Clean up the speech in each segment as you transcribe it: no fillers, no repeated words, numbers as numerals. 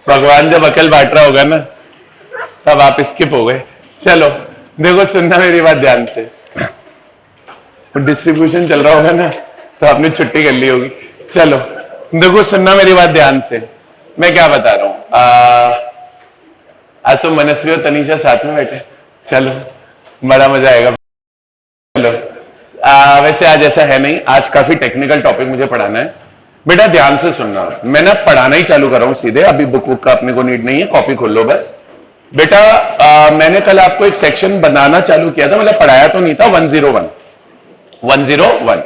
भगवान जब अकल बांट रहा होगा ना तब आप स्किप हो गए। चलो देखो, सुनना मेरी बात ध्यान से। डिस्ट्रीब्यूशन चल रहा होगा ना तो आपने छुट्टी कर ली होगी। चलो देखो, सुनना मेरी बात ध्यान से। मैं क्या बता रहा हूं, आज तो मनस्वी और तनीषा साथ में बैठे। चलो बड़ा मजा आएगा। चलो वैसे आज ऐसा है नहीं, आज काफी टेक्निकल टॉपिक मुझे पढ़ाना है। बेटा ध्यान से सुनना, मैं ना पढ़ाना ही चालू कर रहा हूं सीधे। अभी बुक बुक का अपने को नीड नहीं है, कॉपी खोल लो बस। बेटा मैंने कल आपको एक सेक्शन बनाना चालू किया था, मतलब पढ़ाया तो नहीं था। 101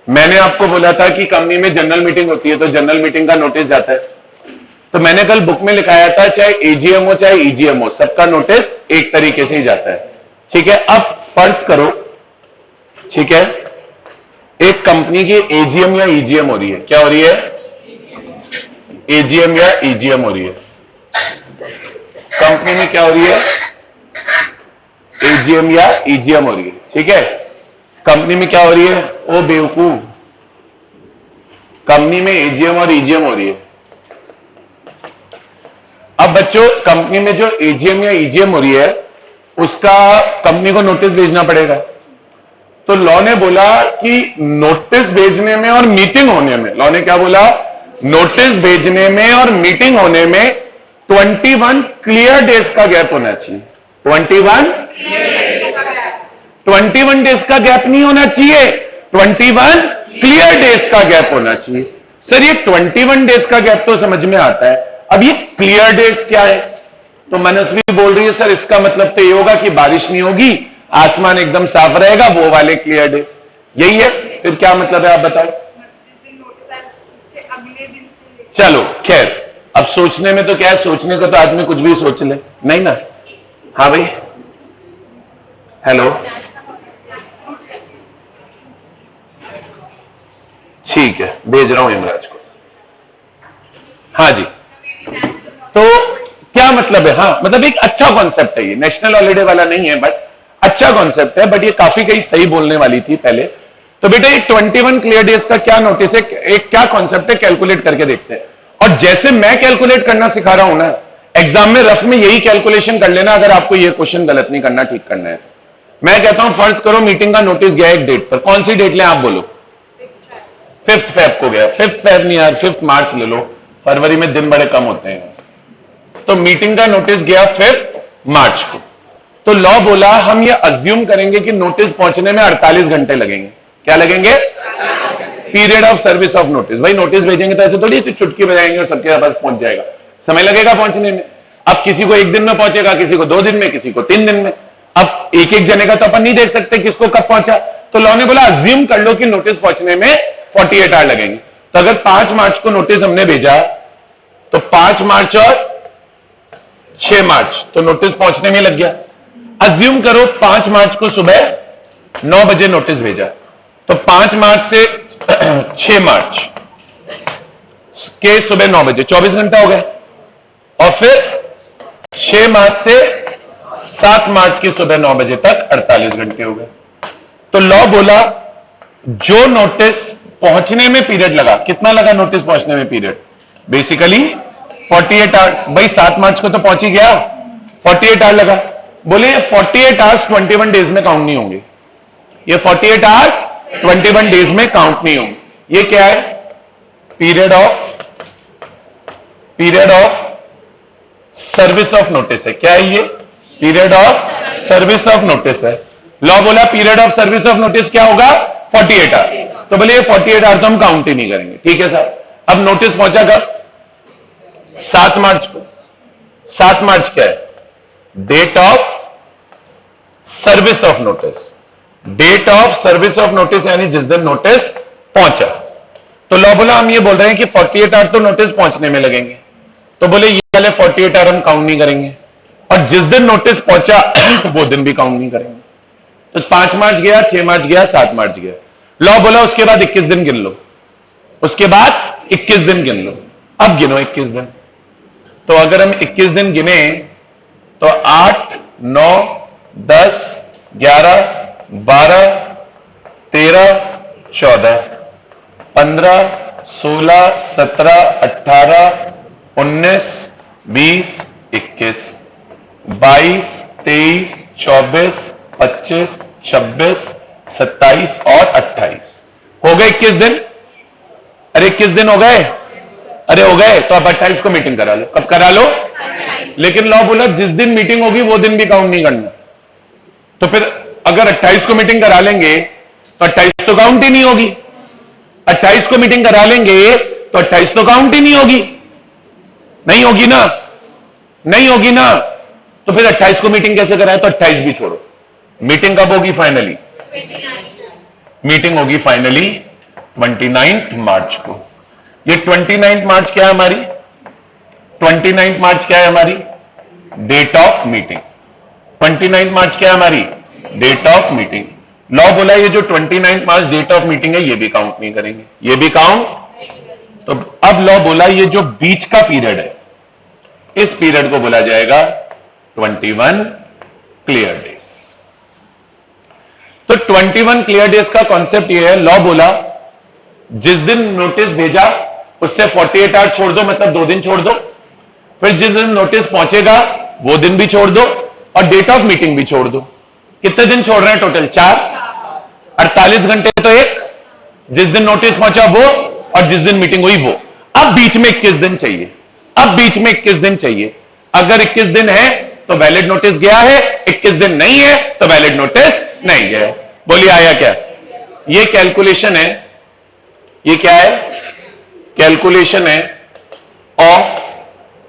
मैंने आपको बोला था कि कंपनी में जनरल मीटिंग होती है तो जनरल मीटिंग का नोटिस जाता है। तो मैंने कल बुक में लिखाया था चाहे एजीएम हो चाहे ईजीएम हो, सबका नोटिस एक तरीके से ही जाता है। ठीक है, अब फर्ज करो, ठीक है, एक कंपनी की एजीएम या ईजीएम हो रही है। क्या हो रही है? एजीएम या ईजीएम हो रही है। कंपनी में क्या हो रही है? एजीएम या ईजीएम हो रही है। ठीक है, कंपनी में क्या हो रही है? ओ बेवकूफ, कंपनी में एजीएम और ईजीएम हो रही है। अब बच्चों, कंपनी में जो एजीएम या ईजीएम हो रही है उसका कंपनी को नोटिस भेजना पड़ेगा। तो लॉ ने बोला कि नोटिस भेजने में और मीटिंग होने में, लॉ ने क्या बोला? नोटिस भेजने में और मीटिंग होने में 21 क्लियर डेज का गैप होना चाहिए। 21 डेज का गैप नहीं होना चाहिए, 21 क्लियर डेज का गैप होना चाहिए। सर ये 21 डेज का गैप तो समझ में आता है, अब ये क्लियर डेज क्या है? तो मनस्वी बोल रही है सर इसका मतलब तो ये होगा कि बारिश नहीं होगी, आसमान एकदम साफ रहेगा, वो वाले क्लियर डेज। यही है? फिर क्या मतलब है आप बताओ? चलो खैर, अब सोचने में तो क्या है, सोचने का तो आदमी कुछ भी सोच ले, नहीं ना? हाँ भाई, हेलो, ठीक है, भेज रहा हूं यमराज को। हाँ जी, तो क्या मतलब है? हाँ मतलब एक अच्छा कॉन्सेप्ट है ये, नेशनल हॉलीडे वाला नहीं है बट अच्छा कॉन्सेप्ट है, बट ये काफी कहीं सही बोलने वाली थी पहले। तो बेटा ये 21 क्लियर डेज का क्या नोटिस है, एक क्या कॉन्सेप्ट है, कैलकुलेट करके देखते हैं। और जैसे मैं कैलकुलेट करना सिखा रहा हूं ना, एग्जाम में रफ में यही कैलकुलेशन कर लेना अगर आपको ये क्वेश्चन गलत नहीं करना, ठीक करना है। मैं कहता हूं फर्ज करो मीटिंग का नोटिस गया एक डेट पर, कौन सी डेट लें आप बोलो? 5 फेब को गया। 5 फेब नहीं यार, 5 मार्च ले लो, फरवरी में दिन बड़े कम होते हैं। तो मीटिंग का नोटिस गया 5 मार्च को। तो लॉ बोला हम ये अज्यूम करेंगे कि नोटिस पहुंचने में 48 घंटे लगेंगे। क्या लगेंगे? Period of service of notice. भाई नोटिस भेजेंगे तो ऐसे थोड़ी सी चुटकी बजाएंगे और सबके पास पहुंच जाएगा, समय लगेगा पहुंचने में। अब किसी को 1 दिन में पहुंचेगा, किसी को 2 दिन में, किसी को 3 दिन में। अब एक एक जने का तो अपन नहीं देख सकते किसको कब पहुंचा। तो लॉ ने बोला अज्यूम कर लो कि नोटिस पहुंचने में 48 आवर लगेंगे। तो अगर 5 मार्च को नोटिस हमने भेजा तो 5 मार्च और 6 मार्च तो नोटिस पहुंचने में लग गया। अज्यूम करो 5 मार्च को सुबह 9 बजे नोटिस भेजा, तो 5 मार्च से 6 मार्च के सुबह 9 बजे 24 घंटा हो गए। और फिर 6 मार्च से 7 मार्च की सुबह 9 बजे तक 48 घंटे हो गए। तो लॉ बोला जो नोटिस पहुंचने में पीरियड लगा, कितना लगा नोटिस पहुंचने में पीरियड? Basically 48 hours. भाई 7 मार्च को तो पहुंच ही गया, 48 आवर लगा। बोले 48 आवर्स 21 डेज में काउंट नहीं होंगे, ये 48 आवर्स 21 डेज में काउंट नहीं होंगे। ये क्या है? Period of service of notice है। क्या है ये? Period of service of notice है। लॉ बोला period of service of notice क्या होगा? 48 आवर। तो बोले 48 आवर तो हम काउंट ही नहीं करेंगे। ठीक है सर। अब नोटिस पहुंचा कब? 7 मार्च को। 7 मार्च क्या है? Date of service of notice. Date of service of notice यानी जिस दिन नोटिस पहुंचा। तो लॉ बोला हम ये बोल रहे हैं कि 48 आवर तो नोटिस पहुंचने में लगेंगे, तो बोले ये वाले 48 आवर हम काउंट नहीं करेंगे, और जिस दिन नोटिस पहुंचा वो दिन भी काउंट नहीं करेंगे। तो 5 मार्च गया, 6 मार्च गया, 7 मार्च गया। लॉ बोला उसके बाद 21 दिन गिन लो, उसके बाद 21 दिन गिन लो। अब गिनो 21 दिन। तो अगर हम 21 दिन गिने तो 8, 9, 10, 11, 12, 13, 14, 15, 16, 17, 18, 19, 20, 21, 22, 23, 24, 25, 26, 27 और 28 हो गए 21 दिन। अरे 21 दिन हो गए, अरे हो गए, तो अब 28 को मीटिंग करा लो। कब करा लो? लेकिन लॉ बोला जिस दिन मीटिंग होगी वो दिन भी काउंट नहीं करना। तो फिर अगर 28 को मीटिंग करा लेंगे तो 28 तो काउंट ही नहीं होगी। 28 को मीटिंग करा लेंगे तो 28 तो काउंट ही नहीं होगी। नहीं होगी ना, नहीं होगी ना। तो फिर 28 को मीटिंग कैसे कराए? तो 28 भी छोड़ो। मीटिंग कब होगी फाइनली? मीटिंग होगी फाइनली 29 मार्च को। ये 29 मार्च क्या है हमारी? 29 मार्च क्या है हमारी? Date of meeting. 29 मार्च क्या है हमारी? Date of meeting. लॉ बोला ये जो 29 मार्च डेट ऑफ मीटिंग है ये भी काउंट नहीं करेंगे, ये भी काउंट। तो अब लॉ बोला ये जो बीच का पीरियड है इस पीरियड को बोला जाएगा 21 क्लियर डेज। तो 21 क्लियर डेज का कॉन्सेप्ट ये है, लॉ बोला जिस दिन नोटिस भेजा उससे 48 आवर छोड़ दो, मतलब 2 दिन छोड़ दो। फिर जिस दिन नोटिस पहुंचेगा वो दिन भी छोड़ दो और डेट ऑफ मीटिंग भी छोड़ दो। कितने दिन छोड़ रहे हैं टोटल? 4। 48 घंटे तो एक, जिस दिन नोटिस पहुंचा वो और जिस दिन मीटिंग हुई वो। अब बीच में 21 दिन चाहिए। अब बीच में 21 दिन चाहिए। अगर 21 दिन है तो वैलिड नोटिस गया है, 21 दिन नहीं है तो वैलिड नोटिस नहीं गया। बोलिए आया क्या? ये कैलकुलेशन है, ये क्या है? कैलकुलेशन है ऑफ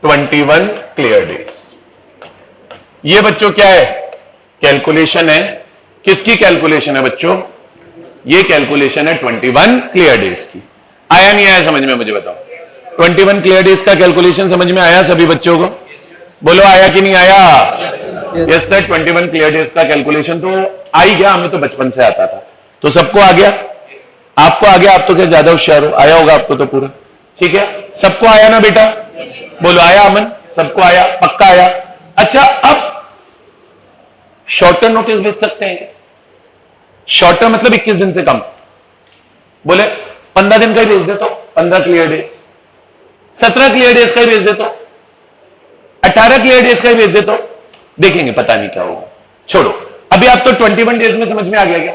21 क्लियर डेज। ये बच्चों क्या है? कैलकुलेशन है। किसकी कैलकुलेशन है बच्चों? ये कैलकुलेशन है 21 क्लियर डेज की। आया नहीं आया समझ में? मुझे बताओ। 21 क्लियर डेज का कैलकुलेशन समझ में आया सभी बच्चों को? बोलो आया कि नहीं आया? यस सर, 21 क्लियर डेज का कैलकुलेशन तो आ ही गया, हमें तो बचपन से आता था। तो सबको आ गया? आपको आ गया? आप तो क्या ज्यादा होशियार हो, आया होगा आपको तो पूरा। ठीक है, सबको आया ना बेटा? बोलो आया अमन? सबको आया? पक्का आया? अच्छा, अब शॉर्टर नोटिस भेज सकते हैं? शॉर्टर मतलब 21 दिन से कम। बोले 15 दिन का ही भेज दे तो 15 क्लियर डेज, 17 क्लियर डेज का ही भेज दे तो 18 क्लियर डेज का ही भेज दे तो देखेंगे, पता नहीं क्या होगा। छोड़ो, अभी आप तो 21 डेज में समझ में आ गया क्या?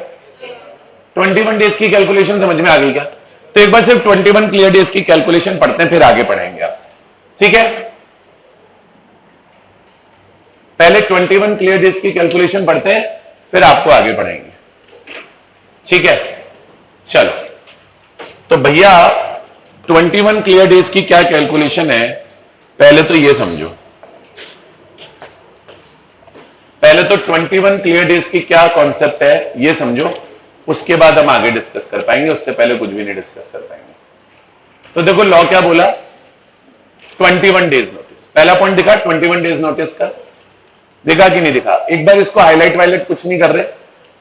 21 डेज की कैलकुलेशन समझ में आ गई क्या? तो एक बार सिर्फ 21 क्लियर डेज की कैलकुलेशन पढ़ते हैं, फिर आगे पढ़ेंगे आप। ठीक है, पहले 21 क्लियर डेज की कैलकुलेशन पढ़ते हैं, फिर आपको आगे पढ़ेंगे। ठीक है, चलो। तो भैया 21 क्लियर डेज की क्या कैलकुलेशन है, पहले तो ये समझो। पहले तो 21 क्लियर डेज की क्या कॉन्सेप्ट है ये समझो, उसके बाद हम आगे डिस्कस कर पाएंगे, उससे पहले कुछ भी नहीं डिस्कस कर पाएंगे। तो देखो लॉ क्या बोला, 21 डेज नोटिस। पहला पॉइंट दिखा 21 डेज नोटिस का, दिखा कि नहीं दिखा? एक बार इसको हाईलाइट वाइलाइट कुछ नहीं कर रहे।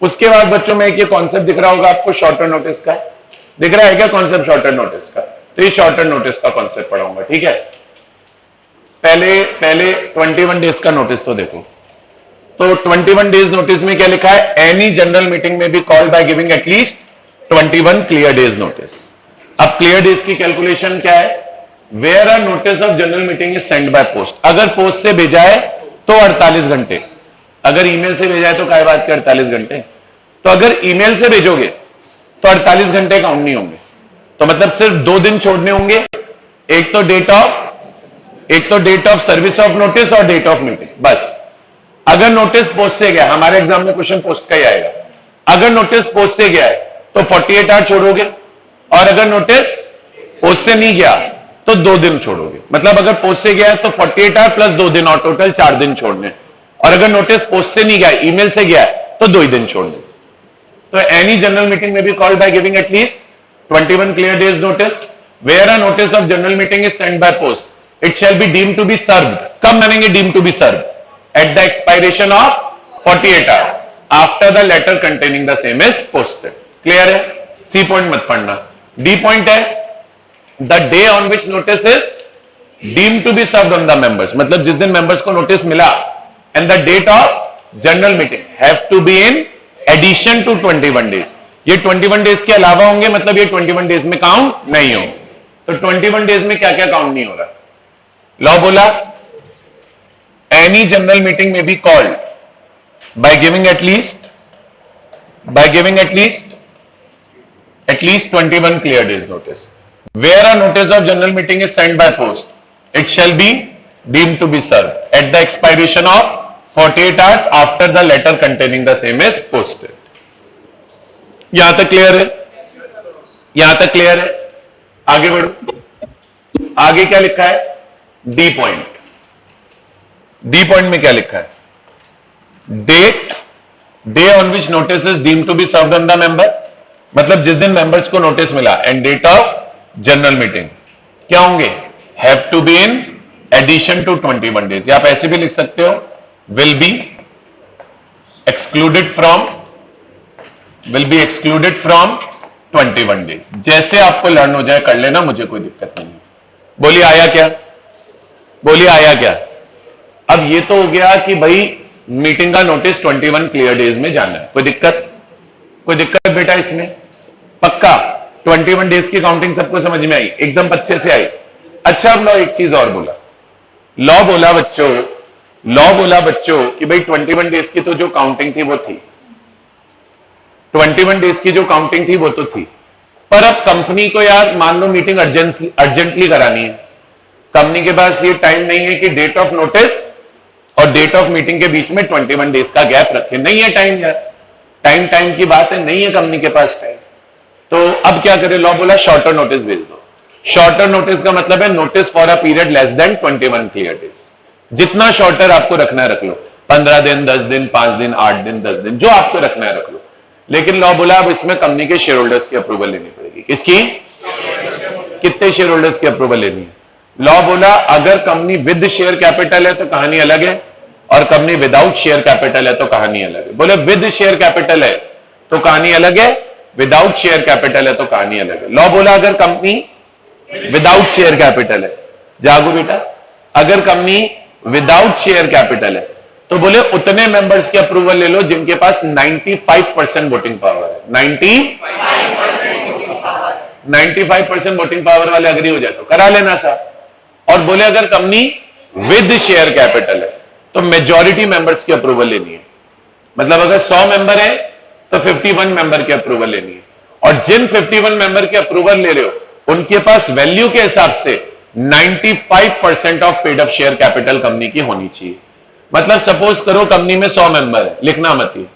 उसके बाद बच्चों में एक ये कॉन्सेप्ट दिख रहा होगा आपको शॉर्टर नोटिस का, दिख रहा है क्या कॉन्सेप्ट शॉर्टर नोटिस का? तो ये शॉर्टर नोटिस का कॉन्सेप्ट पढ़ाऊंगा। ठीक है, पहले 21 डेज का नोटिस तो देखो। तो 21 डेज नोटिस में क्या लिखा है? एनी जनरल मीटिंग में be called by giving at least 21 clear days notice. अब क्लियर डेज की कैलकुलेशन क्या है? Where a notice of general meeting is send by post. अगर पोस्ट से भेजा है तो 48 घंटे, अगर ईमेल से भेजा है तो क्या बात के 48 घंटे। तो अगर ईमेल से भेजोगे तो 48 घंटे काउंट नहीं होंगे, तो मतलब सिर्फ 2 दिन छोड़ने होंगे। एक तो date of service of notice और डेट ऑफ मीटिंग, बस। अगर नोटिस पोस्ट से गया, हमारे एग्जाम में क्वेश्चन पोस्ट का ही आएगा, अगर नोटिस पोस्ट से गया है तो 48 आवर छोड़ोगे, और अगर नोटिस पोस्ट से नहीं गया तो 2 दिन छोड़ोगे। मतलब अगर पोस्ट से गया है तो 48 आवर प्लस 2 दिन और टोटल 4 दिन छोड़ने, और अगर नोटिस पोस्ट से नहीं गया, ईमेल से गया है तो 2 ही दिन छोड़ने। तो एनी जनरल मीटिंग में be called by giving at least 21 clear days notice. Where a notice of general meeting is send by post, it shall be deemed to be served. कब मानेंगे deemed to be served? At the expiration of 48 hours after the letter containing the same is posted. Clear है? C point मत पढ़ना। D point है the day on which notice is deemed to be served on the members, मतलब जिस दिन members को notice मिला, and the date of general meeting have to be in addition to 21 days. ये 21 days के अलावा होंगे, मतलब ये 21 days में काउंट नहीं होंगे। तो 21 days में क्या क्या काउंट नहीं हो रहा? लॉ बोला एनी जनरल मीटिंग में be called by giving at least 21 clear days notice. Where a notice of general meeting is sent by post, it shall be deemed to be served at the expiration of 48 hours after the letter containing the same is posted. यहां तक clear है? यहां तक clear है? आगे बढ़ो. आगे क्या लिखा है? D point. डी पॉइंट में क्या लिखा है? Date day on which notice is deemed to be served on the member, मतलब जिस दिन मेंबर्स को नोटिस मिला, and date of general meeting क्या होंगे? Have to be in addition to 21 days. या आप ऐसे भी लिख सकते हो will be excluded from 21 days. जैसे आपको लर्न हो जाए कर लेना, मुझे कोई दिक्कत नहीं है. बोलिए आया क्या? बोलिए आया क्या? अब ये तो हो गया कि भाई मीटिंग का नोटिस 21 क्लियर डेज में जाना है. कोई दिक्कत? कोई दिक्कत बेटा इसमें? पक्का 21 डेज की काउंटिंग सबको समझ में आई? एकदम अच्छे से आई? अच्छा, अब लॉ एक चीज और बोला. लॉ बोला बच्चों कि भाई 21 डेज की तो जो काउंटिंग थी वो थी, 21 डेज की जो काउंटिंग थी वो तो थी, पर अब कंपनी को यार मान लो मीटिंग अर्जेंटली करानी है. कंपनी के पास ये टाइम नहीं है कि डेट ऑफ नोटिस और डेट ऑफ मीटिंग के बीच में 21 डेज का गैप रखे. नहीं है टाइम यार, टाइम की बात है, नहीं है कंपनी के पास टाइम. तो अब क्या करे? लॉ बोला शॉर्टर नोटिस भेज दो. शॉर्टर नोटिस का मतलब है notice for a period less than 21 clear days. जितना शॉर्टर आपको रखना है रख लो, 15 दिन, 10 दिन, 5 दिन, 8 दिन, 10 दिन, जो आपको रखना है रख लो. लेकिन लॉ बोला अब इसमें कंपनी के शेयर होल्डर्स की अप्रूवल लेनी पड़ेगी. किसकी? कितने शेयर होल्डर्स की अप्रूवल लेनी है? लॉ बोला अगर कंपनी विद शेयर कैपिटल है तो कहानी अलग है, और कंपनी विदाउट शेयर कैपिटल है तो कहानी अलग है. बोले विद शेयर कैपिटल है तो कहानी अलग है, विदाउट शेयर कैपिटल है तो कहानी अलग है. लॉ बोला अगर कंपनी विदाउट शेयर कैपिटल है, जागो बेटा, अगर कंपनी विदाउट शेयर कैपिटल है तो बोले उतने मेंबर्स की अप्रूवल ले लो जिनके पास 95% वोटिंग पावर है. 95% वोटिंग पावर वाले अग्री हो जाए तो करा लेना साहब. और बोले अगर कंपनी विद शेयर कैपिटल है तो मेजॉरिटी मेंबर्स की अप्रूवल लेनी है. मतलब अगर 100 मेंबर है तो 51 मेंबर की अप्रूवल लेनी है. और जिन 51 मेंबर की अप्रूवल ले रहे हो उनके पास वैल्यू के हिसाब से 95% of paid up share capital company की होनी चाहिए. मतलब सपोज करो कंपनी में 100 मेंबर है, लिखना मत ही,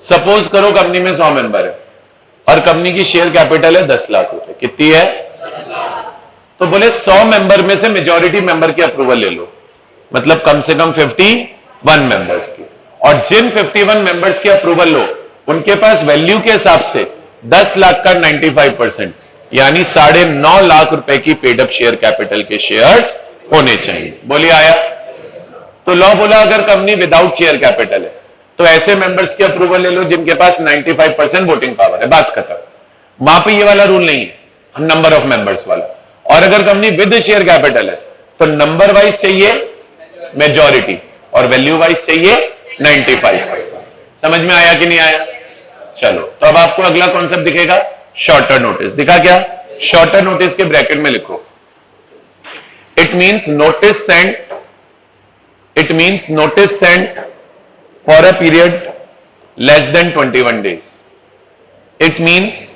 सपोज करो कंपनी में 100 मेंबर है और कंपनी की शेयर कैपिटल है 10 लाख रुपए. कितनी है? तो बोले 100 मेंबर में से मेजॉरिटी मेंबर की अप्रूवल ले लो, मतलब कम से कम 51 मेंबर्स की. और जिन 51 मेंबर्स की अप्रूवल लो उनके पास वैल्यू के हिसाब से 10 लाख का 95% यानी 9.5 लाख रुपए की पेड अप शेयर कैपिटल के शेयर्स होने चाहिए. बोलिए आया? तो लॉ बोला अगर कंपनी विदाउट शेयर कैपिटल है तो ऐसे मेंबर्स की अप्रूवल ले लो जिनके पास 95% वोटिंग पावर है. बात खत्म. वहां पे ये वाला रूल नहीं है, नंबर ऑफ मेंबर्स वाला. और अगर कंपनी विद शेयर कैपिटल है तो नंबर वाइज चाहिए मेजॉरिटी और वैल्यू वाइज चाहिए 95%. समझ में आया कि नहीं आया? चलो, तो अब आपको अगला कॉन्सेप्ट दिखेगा शॉर्टर नोटिस. दिखा क्या? शॉर्टर नोटिस के ब्रैकेट में लिखो it means notice sent for a period less than 21 days. It means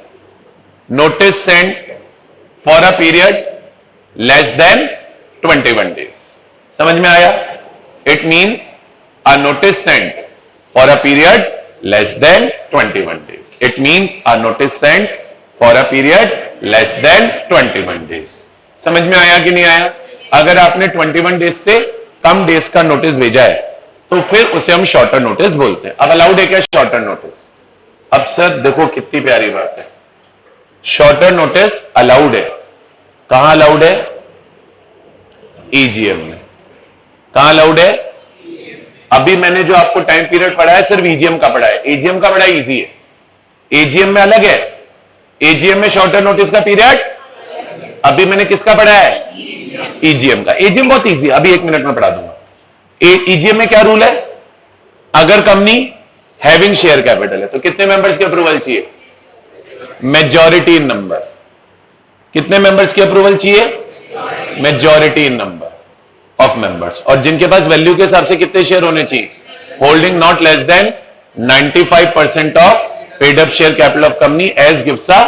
notice sent for a period less than 21 days. समझ में आया? It means a notice sent for a period less than 21 days. It means a notice sent for a period less than 21 days. समझ में आया कि नहीं आया? अगर आपने 21 डेज से कम डेज का नोटिस भेजा है तो फिर उसे हम शॉर्टर नोटिस बोलते हैं. अब अलाउड है क्या शॉर्टर नोटिस? अब सर देखो कितनी प्यारी बात है, शॉर्टर नोटिस अलाउड है. कहां अलाउड है? ईजीएम में. कहां अलाउड है? अभी मैंने जो आपको टाइम पीरियड पढ़ाया सिर्फ ईजीएम का पढ़ा है. एजीएम का बड़ा इजी है, एजीएम में अलग है. एजीएम में शॉर्टर नोटिस का पीरियड, अभी मैंने किसका पढ़ा है? ईजीएम का. एजीएम बहुत इजी है, अभी 1 मिनट में पढ़ा दूंगा. ईजीएम में क्या रूल है? अगर कंपनी हैविंग शेयर कैपिटल है तो कितने मेंबर्स की अप्रूवल चाहिए? मेजॉरिटी इन नंबर. कितने मेंबर्स की अप्रूवल चाहिए? Majority in number. Of members, और जिनके पास वैल्यू के हिसाब से कितने शेयर होने चाहिए, holding not less than 95% of paid up share capital of company as gives a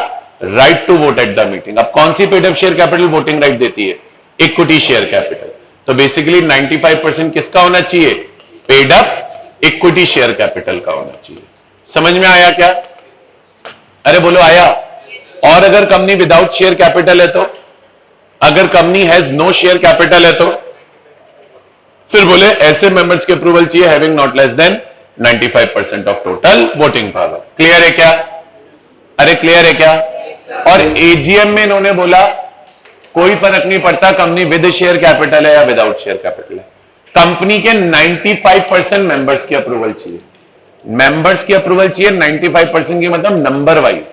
right to vote at the meeting. अब कौन सी paid up share capital voting right देती है, इक्विटी शेयर कैपिटल। तो बेसिकली 95% किसका होना चाहिए, paid up equity share capital का होना चाहिए। समझ में आया क्या, अरे बोलो आया। और अगर कंपनी विदाउट शेयर कैपिटल है तो, अगर company has no share capital है तो फिर बोले ऐसे मेंबर्स के अप्रूवल चाहिए having not less than 95% of total voting power. Clear है क्या, अरे क्लियर है क्या। और एजीएम में इन्होंने बोला कोई फर्क नहीं पड़ता कंपनी विद शेयर कैपिटल है या विदाउट शेयर कैपिटल है, कंपनी के 95% मेंबर्स की अप्रूवल चाहिए। मेंबर्स की अप्रूवल चाहिए 95% की, मतलब नंबर वाइज,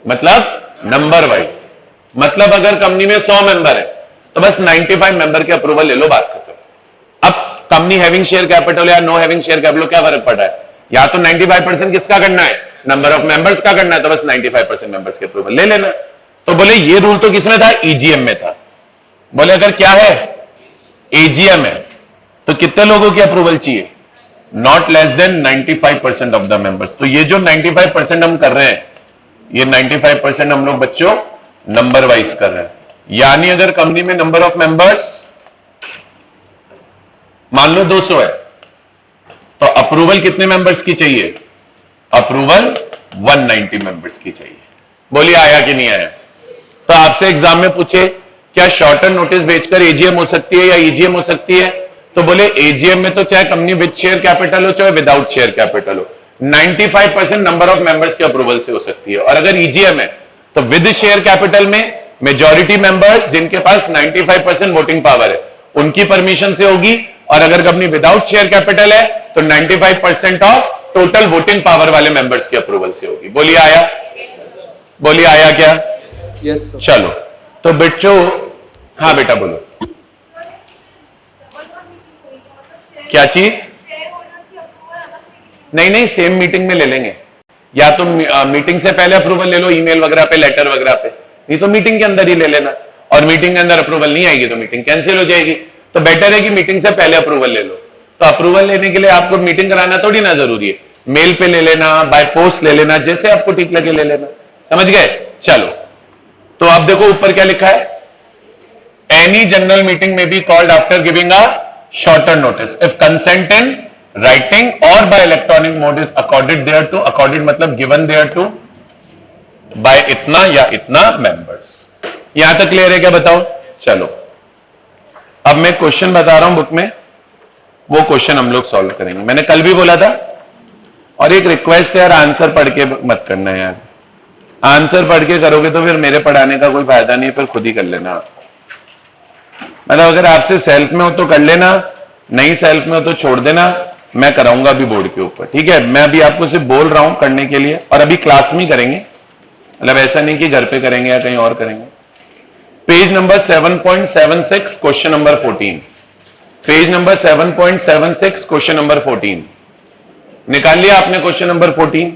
मतलब नंबर वाइज। मतलब अगर कंपनी में 100 मेंबर है तो बस 95 मेंबर के अप्रूवल ले लो, बात खत्म। अब कंपनी हैविंग शेयर कैपिटल या नो हैविंग शेयर कैपिटल क्या फर्क पड़ रहा है, या तो 95% किसका करना है, नंबर ऑफ मेंबर्स का करना है, तो बस 95% मेंबर्स के अप्रूवल ले लेना। तो बोले ये रूल तो किसमें था, ईजीएम में था। बोले अगर क्या है, एजीएम है, तो कितने लोगों की अप्रूवल चाहिए, not less than 95% of the members. तो ये जो 95% हम कर रहे हैं, ये 95% हम लोग बच्चों नंबर वाइज कर रहे हैं। यानी अगर कंपनी में नंबर ऑफ मेंबर्स मान लो 200 है, तो अप्रूवल कितने मेंबर्स की चाहिए, अप्रूवल 190 मेंबर्स की चाहिए। बोलिए आया कि नहीं आया। तो आपसे एग्जाम में पूछे क्या शॉर्टर नोटिस भेजकर एजीएम हो सकती है या ईजीएम हो सकती है, तो बोले एजीएम में तो चाहे कंपनी विद शेयर कैपिटल हो चाहे विदाउट शेयर कैपिटल हो, 95% नंबर ऑफ मेंबर्स के अप्रूवल से हो सकती है। और अगर ईजीएम है तो विद शेयर कैपिटल में मेजॉरिटी मेंबर्स जिनके पास 95% वोटिंग पावर है उनकी परमिशन से होगी, और अगर कंपनी विदाउट शेयर कैपिटल है तो 95% ऑफ टोटल वोटिंग पावर वाले मेंबर्स के अप्रूवल से होगी। बोलिए आया, बोलिए आया क्या, यस सर। चलो तो बच्चों, हाँ बेटा बोलो क्या चीज, नहीं नहीं सेम मीटिंग में ले लेंगे, या तो मीटिंग से पहले अप्रूवल ले लो ईमेल वगैरह पे, लेटर वगैरह पे, नहीं तो मीटिंग के अंदर ही ले लेना। और मीटिंग के अंदर अप्रूवल नहीं आएगी तो मीटिंग कैंसिल हो जाएगी। तो बेटर है कि मीटिंग से पहले अप्रूवल ले लो। तो अप्रूवल लेने के लिए आपको मीटिंग कराना थोड़ी ना जरूरी है, मेल पे ले लेना, बाय पोस्ट ले लेना, जैसे आपको ठीक लगे ले लेना। समझ गए, चलो तो आप देखो ऊपर क्या लिखा है, एनी जनरल मीटिंग में be called after giving a shorter notice if consent in writing और by electronic mode is accorded thereto, accorded मतलब गिवन देयर टू बाय इतना या इतना मेंबर्स। यहां तक क्लियर है क्या बताओ। चलो अब मैं क्वेश्चन बता रहा हूं बुक में, वो क्वेश्चन हम लोग सॉल्व करेंगे। मैंने कल भी बोला था, और एक रिक्वेस्ट है यार, आंसर पढ़ के मत करना यार, आंसर पढ़ के करोगे तो फिर मेरे पढ़ाने का कोई फायदा नहीं, फिर खुद ही कर लेना। मतलब अगर आपसे सेल्फ में हो तो कर लेना, नहीं सेल्फ में हो तो छोड़ देना, मैं कराऊंगा अभी बोर्ड के ऊपर, ठीक है। मैं अभी आपको सिर्फ बोल रहा हूं करने के लिए, और अभी क्लास में करेंगे, मतलब ऐसा नहीं कि घर पे करेंगे या कहीं और करेंगे। Page number 7.76 question number 14, page number 7.76 question number 14 निकाल लिया आपने। क्वेश्चन नंबर 14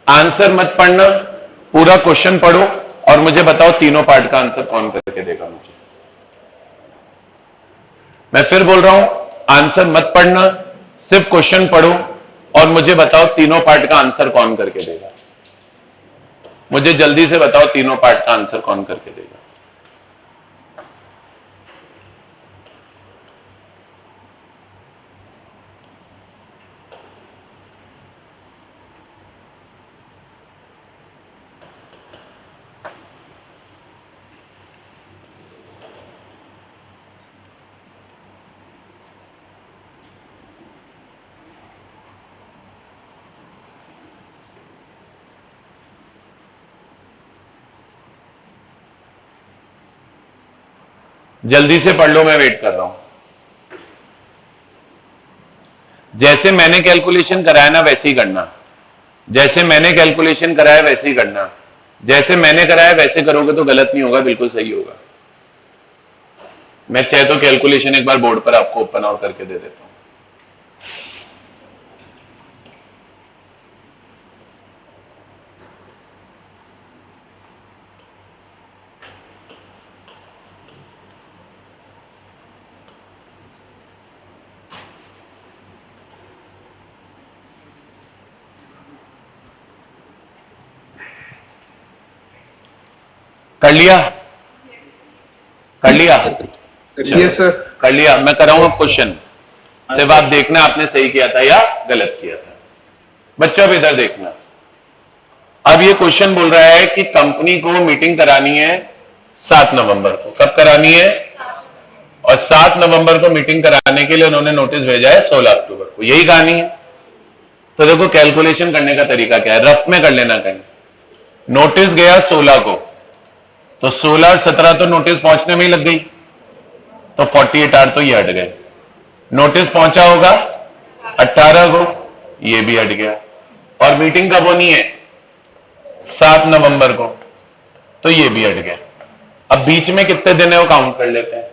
आंसर मत पढ़ना, पूरा क्वेश्चन पढ़ो और मुझे बताओ तीनों पार्ट का आंसर कौन करके देगा मुझे। मैं फिर बोल रहा हूं, आंसर मत पढ़ना, सिर्फ क्वेश्चन पढ़ो और मुझे बताओ तीनों पार्ट का आंसर कौन करके देगा। मुझे जल्दी से बताओ तीनों पार्ट का आंसर कौन करके देगा। जल्दी से पढ़ लो, मैं वेट कर रहा हूं। जैसे मैंने कैलकुलेशन कराया ना वैसे ही करना, जैसे मैंने कैलकुलेशन कराया वैसे ही करना, जैसे मैंने कराया वैसे करोगे तो गलत नहीं होगा, बिल्कुल सही होगा। मैं चाहे तो कैलकुलेशन एक बार बोर्ड पर आपको ओपन और करके दे देता हूं। लिया? कर लिया? Yes sir. कर लिया। मैं कराऊंगा क्वेश्चन, सिर्फ आप देखना आपने सही किया था या गलत किया था। बच्चों भी इधर देखना। अब ये क्वेश्चन बोल रहा है कि कंपनी को मीटिंग करानी है 7 नवंबर को। कब करानी है? और 7 नवंबर को मीटिंग कराने के लिए उन्होंने नोटिस भेजा है 16 अक्टूबर को। यही कहानी है। तो देखो कैलकुलेशन करने का तरीका क्या है, रफ में कर लेना। कहीं नोटिस गया 16 को, तो 16 और 17 तो नोटिस पहुंचने में ही लग गई, तो 48 आवर तो ये हट गए। नोटिस पहुंचा होगा 18 को, ये भी हट गया। और मीटिंग कब होनी है? 7 नवंबर को, तो ये भी हट गया। अब बीच में कितने दिन है वो काउंट कर लेते हैं।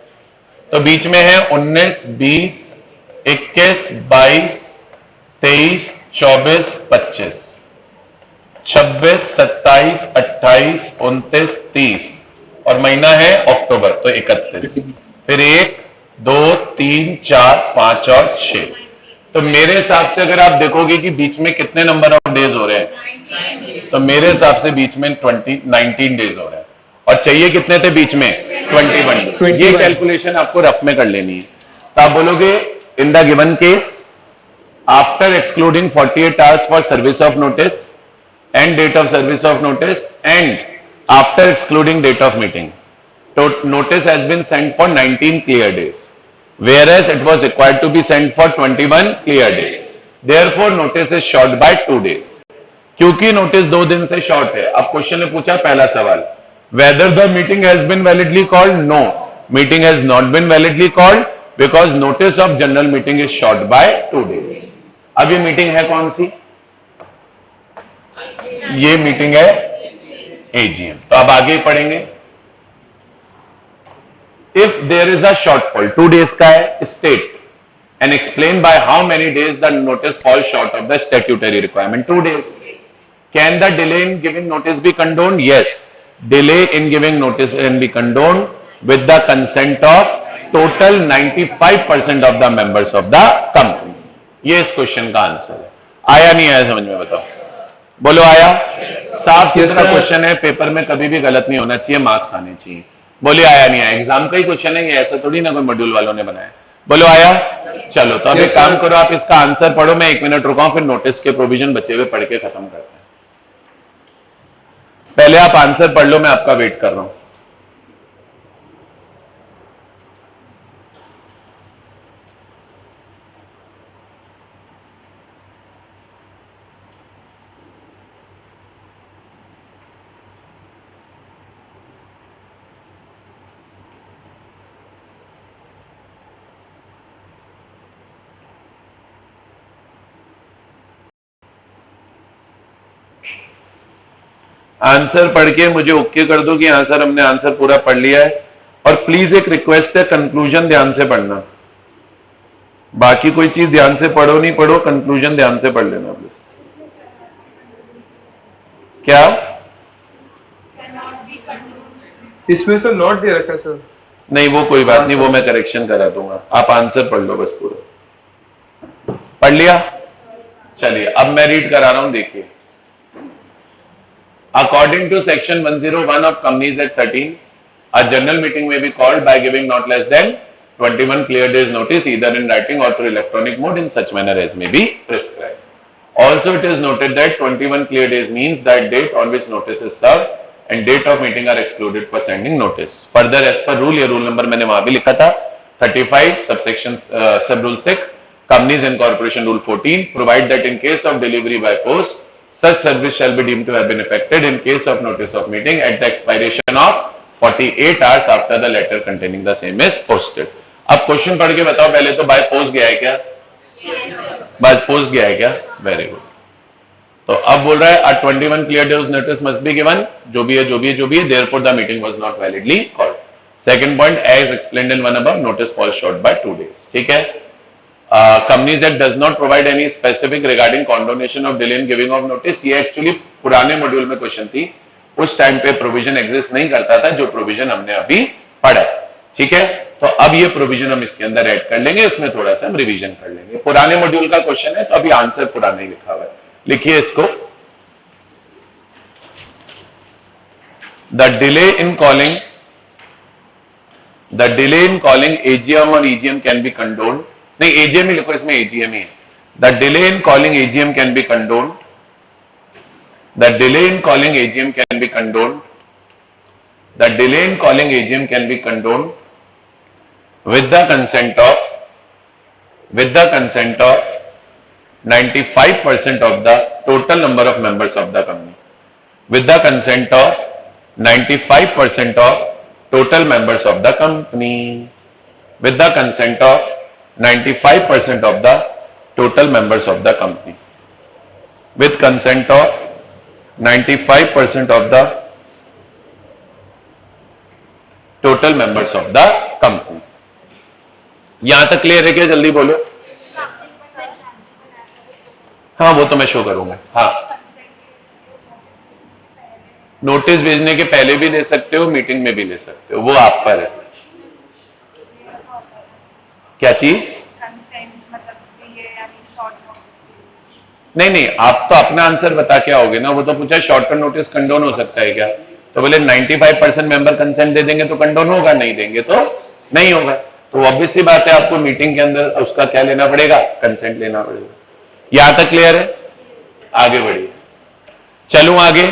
तो बीच में है 19, 20, 21, 22, 23, 24, 25, 26, 27, 28, 29, 30 और महीना है अक्टूबर, तो 31। फिर 1, 2, 3, 4, 5 और 6। तो मेरे हिसाब से अगर आप देखोगे कि बीच में कितने नंबर ऑफ डेज हो रहे हैं, तो मेरे हिसाब से बीच में 19 डेज हो रहे हैं। और चाहिए कितने थे बीच में? 21। ये कैलकुलेशन आपको रफ में कर लेनी है। तो आप बोलोगे in the given case after excluding 48 hours for service of notice and date of service of notice and after excluding date of meeting, so notice has been sent for 19 clear days, whereas it was required to be sent for 21 clear days. Therefore notice is short by 2 days. क्योंकि notice 2 दिन से short है। अब question ने पूछा पहला सवाल, whether the meeting has been validly called? No, meeting has not been validly called because notice of general meeting is short by 2 days. अब ये मीटिंग है कौन सी? ये मीटिंग है एजीएम। तो अब आगे पढ़ेंगे। If there is a shortfall 2 days का है, state and explain by how many days the notice fall short of the statutory requirement 2 days. Can the delay in giving notice be condoned? Yes, delay in giving notice can be condoned with the consent of total 95% of the members of the company. ये इस question का answer है। आया नहीं आया समझ में बताओ? बोलो आया? साफ सुथरा क्वेश्चन है, पेपर में कभी भी गलत नहीं होना चाहिए, मार्क्स आने चाहिए। बोलिए आया नहीं आया? एग्जाम का ही क्वेश्चन है ये, ऐसा थोड़ी ना कोई मॉड्यूल वालों ने बनाया। बोलो आया? चलो तो अब एक काम करो, आप इसका आंसर पढ़ो, मैं 1 मिनट रुका हूं, फिर नोटिस के प्रोविजन बचे हुए पढ़ के खत्म करते हैं। पहले आप आंसर पढ़ लो, मैं आपका वेट कर रहा हूं। आंसर पढ़ के मुझे ओके कर दो कि हाँ सर हमने आंसर पूरा पढ़ लिया है। और प्लीज एक रिक्वेस्ट है, कंक्लूजन ध्यान से पढ़ना। बाकी कोई चीज ध्यान से पढ़ो नहीं पढ़ो, कंक्लूजन ध्यान से पढ़ लेना प्लीज। क्या इसमें सर नोट दे रखा है सर? नहीं वो कोई बात नहीं, वो मैं करेक्शन करा दूंगा। आप आंसर पढ़ लो बस पूरा। पढ़ लिया? चलिए अब मैं रीड करा रहा हूं, देखिए। According to section 101 of Companies Act 13, a general meeting may be called by giving not less than 21 clear days notice, either in writing or through electronic mode, in such manner as may be prescribed. Also, it is noted that 21 clear days means that date on which notice is served and date of meeting are excluded for sending notice. Further, as per rule, ये rule number मैंने वहां भी लिखा था 35 subsection sub rule 6, Companies and Corporation Rule 14 provide that in case of delivery by post, such service shall be deemed to have been effected in case of notice of meeting at the expiration of 48 hours after the letter containing the same is posted. अब question पढ़ के बताओ पहले तो, by post गया है क्या? By post गया है क्या? Very good. तो अब बोल रहा है a 21 clear days notice must be given, जो भी है जो भी है जो भी है, therefore the meeting was not validly called. Second point, as explained in one above, notice falls short by 2 days. ठीक है? Companies Act does not provide any specific regarding condonation of delay in giving of notice. ये actually पुराने module में question थी, उस time पे provision exist नहीं करता था जो प्रोविजन हमने अभी पढ़ा। ठीक है, तो अब ये प्रोविजन हम इसके अंदर ऐड कर लेंगे, इसमें थोड़ा सा हम रिवीजन कर लेंगे। पुराने मॉड्यूल का क्वेश्चन है तो अभी आंसर पुराना ही लिखा हुआ है, लिखिए इसको। The delay in calling AGM और ईजीएम कैन बी कंडोन्ड, नहीं एजीएम ही लिखो, इसमें एजीएम ही है। The delay in calling AGM can be condoned, the delay in calling AGM can be condoned, the delay in calling AGM can be condoned with the consent of 95% of the total number of members of the company, with the consent of 95% of total members of the company, with the consent of 95% of the total members of the company, with consent of 95% of the total members of the company। यहां तक clear है क्या? जल्दी बोलो। हाँ वो तो मैं शो करूंगा। हाँ नोटिस भेजने के पहले भी ले सकते हो, मीटिंग में भी ले सकते हो, वो आप पर है। क्या चीज? नहीं, आप तो अपना आंसर बता के आओगे ना। वो तो पूछा शॉर्ट टर्म नोटिस कंडोन हो सकता है क्या, तो बोले 95% मेंबर कंसेंट दे देंगे तो कंडोन होगा, नहीं देंगे तो नहीं होगा। तो ऑब्वियस सी बात है आपको मीटिंग के अंदर उसका क्या लेना पड़ेगा? कंसेंट लेना पड़ेगा। यहां तक क्लियर है? आगे बढ़िए, चलूं आगे?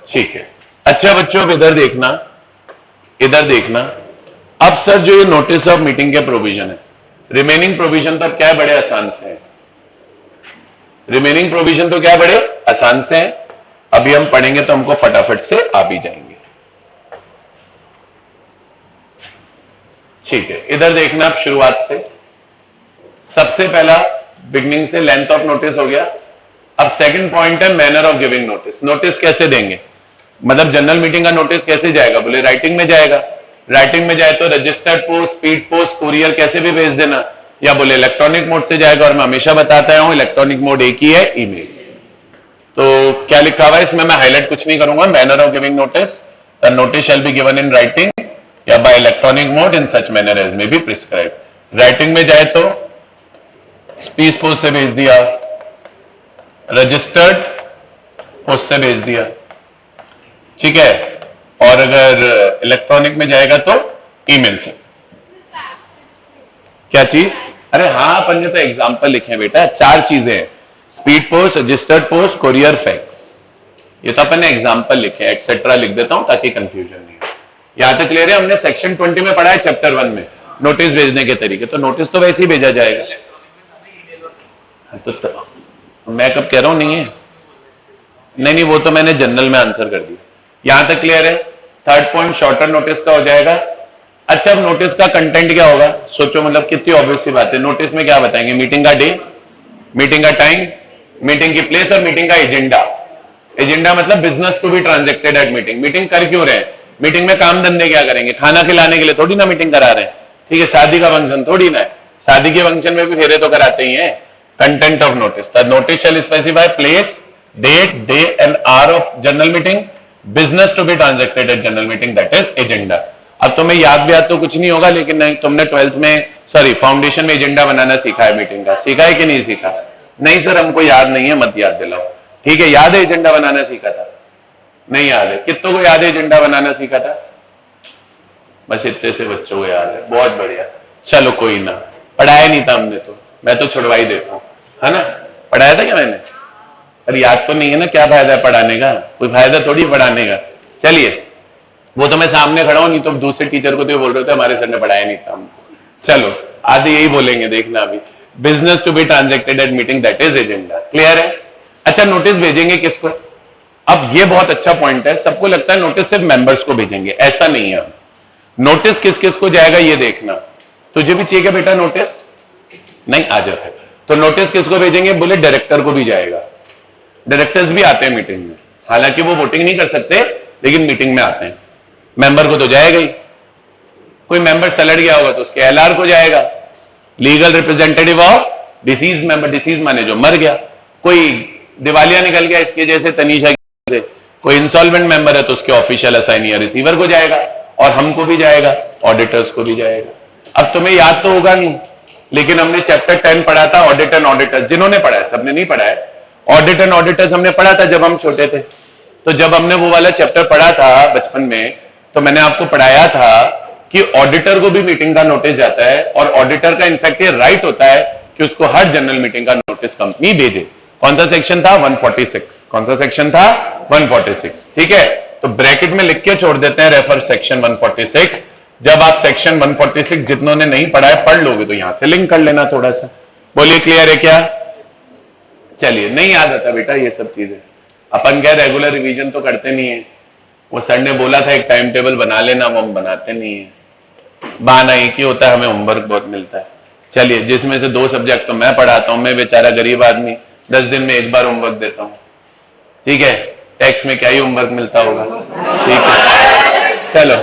ठीक है। अच्छा बच्चों इधर देखना, इधर देखना। अब सर जो ये नोटिस ऑफ मीटिंग के प्रोविजन है, रिमेनिंग प्रोविजन तो क्या बड़े आसान से है, रिमेनिंग प्रोविजन तो क्या बड़े आसान से है। अभी हम पढ़ेंगे तो हमको फटाफट से आ भी जाएंगे। ठीक है, इधर देखना आप शुरुआत से। सबसे पहला बिगनिंग से लेंथ ऑफ नोटिस हो गया। अब सेकंड पॉइंट है manner of giving notice. Notice कैसे देंगे, मतलब जनरल मीटिंग का नोटिस कैसे जाएगा? बोले राइटिंग में जाएगा। राइटिंग में जाए तो registered post, speed post, courier कैसे भी भेज देना, या बोले इलेक्ट्रॉनिक मोड से जाएगा। और मैं हमेशा बताता हूं इलेक्ट्रॉनिक मोड एक ही है, ईमेल। तो क्या लिखा हुआ है इसमें, मैं हाईलाइट कुछ नहीं करूंगा। Manner of giving notice, the notice shall be given in writing या by electronic mode in such manner as may be prescribed. Writing में जाए तो स्पीड पोस्ट से भेज दिया, रजिस्टर्ड पोस्ट से भेज दिया, ठीक है। और अगर इलेक्ट्रॉनिक में जाएगा तो ईमेल से। क्या चीज? अरे हाँ, अपन ने तो एग्जाम्पल लिखे हैं बेटा, 4 चीजें हैं, speed post, registered post, courier, fax. ये तो अपन ने एग्जाम्पल लिखे हैं, एक्सेट्रा लिख देता हूं ताकि कंफ्यूजन नहीं हो। यहां तक क्लियर है? हमने सेक्शन 20 में पढ़ा है, चैप्टर 1 में नोटिस भेजने के तरीके। तो नोटिस तो वैसे ही भेजा जाएगा। तो मैं कब कह रहा हूं नहीं है, नहीं वो तो मैंने जनरल में आंसर कर दिया। यहां तक क्लियर है? थर्ड पॉइंट शॉर्टर नोटिस का हो जाएगा। अच्छा अब नोटिस का कंटेंट क्या होगा? सोचो, मतलब कितनी ऑब्वियस सी बात है। नोटिस में क्या बताएंगे? मीटिंग का डे, मीटिंग का टाइम, मीटिंग की प्लेस और मीटिंग का एजेंडा। एजेंडा मतलब business to be transacted at meeting. Meeting कर क्यों रहे हैं? मीटिंग में काम धंधे क्या करेंगे? खाना खिलाने के लिए थोड़ी ना मीटिंग करा रहे हैं, ठीक है। शादी का फंक्शन थोड़ी ना है, शादी के फंक्शन में भी फेरे तो कराते ही हैं। Content of notice, the notice shall specify place, date, day and hour of general meeting, business to be transacted at general meeting, that is agenda. अब तुम्हें याद तो कुछ नहीं होगा, लेकिन नहीं, तुमने 12th में फाउंडेशन में एजेंडा बनाना सीखा है मीटिंग का, सीखा है कि नहीं सीखा? नहीं सर हमको याद नहीं है, मत याद दिलाओ, ठीक है। याद है एजेंडा बनाना सीखा था? नहीं याद है? कितनों को याद है एजेंडा बनाना सीखा था? बस इतने से बच्चों को याद है, बहुत बढ़िया। चलो कोई ना, पढ़ाया नहीं था हमने तो, मैं तो छुड़वा ही देता हूं, है ना। पढ़ाया था क्या मैंने? अरे याद तो नहीं है ना, क्या फायदा है पढ़ाने का, कोई फायदा थोड़ी पढ़ाने का। चलिए, वो तो मैं सामने खड़ा हूं, नहीं तो दूसरे टीचर को तो बोल रहे थे हमारे सर ने पढ़ाया नहीं था हमको। चलो आधे यही बोलेंगे, देखना अभी। Business to be transacted at meeting, that is agenda. Clear है? अच्छा नोटिस भेजेंगे किसको? अब ये बहुत अच्छा पॉइंट है, सबको लगता है नोटिस सिर्फ मेंबर्स को भेजेंगे, ऐसा नहीं है। नोटिस किस किस को जाएगा ये देखना। तुझे भी चाहिए बेटा नोटिस? नहीं आ जाता है तो नोटिस किसको भेजेंगे? बोले डायरेक्टर को भी जाएगा। डायरेक्टर्स भी आते हैं मीटिंग में, हालांकि वो वोटिंग नहीं कर सकते, लेकिन मीटिंग में आते हैं। मेंबर को तो जाएगा ही। कोई मेंबर सलट गया होगा तो उसके एलआर को जाएगा, legal representative of disease member, disease माने जो मर गया। कोई दिवालिया निकल गया इसके जैसे तनीषा से, कोई इंसॉल्वेंट मेंबर है तो उसके ऑफिशियल असाइनी या रिसीवर को जाएगा, और हमको भी जाएगा, ऑडिटर्स को भी जाएगा। अब तुम्हें याद तो होगा नहीं, लेकिन हमने चैप्टर 10 पढ़ा था, ऑडिट एंड ऑडिटर्स। जिन्होंने पढ़ा है, सबने नहीं पढ़ा है। ऑडिट एंड ऑडिटर्स हमने पढ़ा था जब हम छोटे थे, तो जब हमने वो वाला चैप्टर पढ़ा था बचपन में, तो मैंने आपको पढ़ाया था कि ऑडिटर को भी मीटिंग का नोटिस जाता है, और ऑडिटर का इनफैक्ट ये राइट होता है कि उसको हर जनरल मीटिंग का नोटिस कंपनी भेजे। कौन सा सेक्शन था? 146। कौन सा सेक्शन था? 146। ठीक है, तो ब्रैकेट में लिख के छोड़ देते हैं रेफर सेक्शन 146। जब आप सेक्शन 146 जितनों ने नहीं पढ़ा है पढ़ लोगे तो यहां से लिंक कर लेना थोड़ा सा। बोलिए क्लियर है क्या? चलिए, नहीं याद आता बेटा ये सब चीजें, अपन क्या रेगुलर रिवीजन तो करते नहीं है। वो सर ने बोला था एक टाइम टेबल बना लेना, वो हम बनाते नहीं है। बहाना एक ही होता है, हमें होमवर्क बहुत मिलता है। चलिए, जिसमें से 2 सब्जेक्ट तो मैं पढ़ाता हूं, मैं बेचारा गरीब आदमी 10 दिन में एक बार होमवर्क देता हूं। ठीक है, टैक्स में क्या ही होमवर्क मिलता होगा। ठीक है, चलो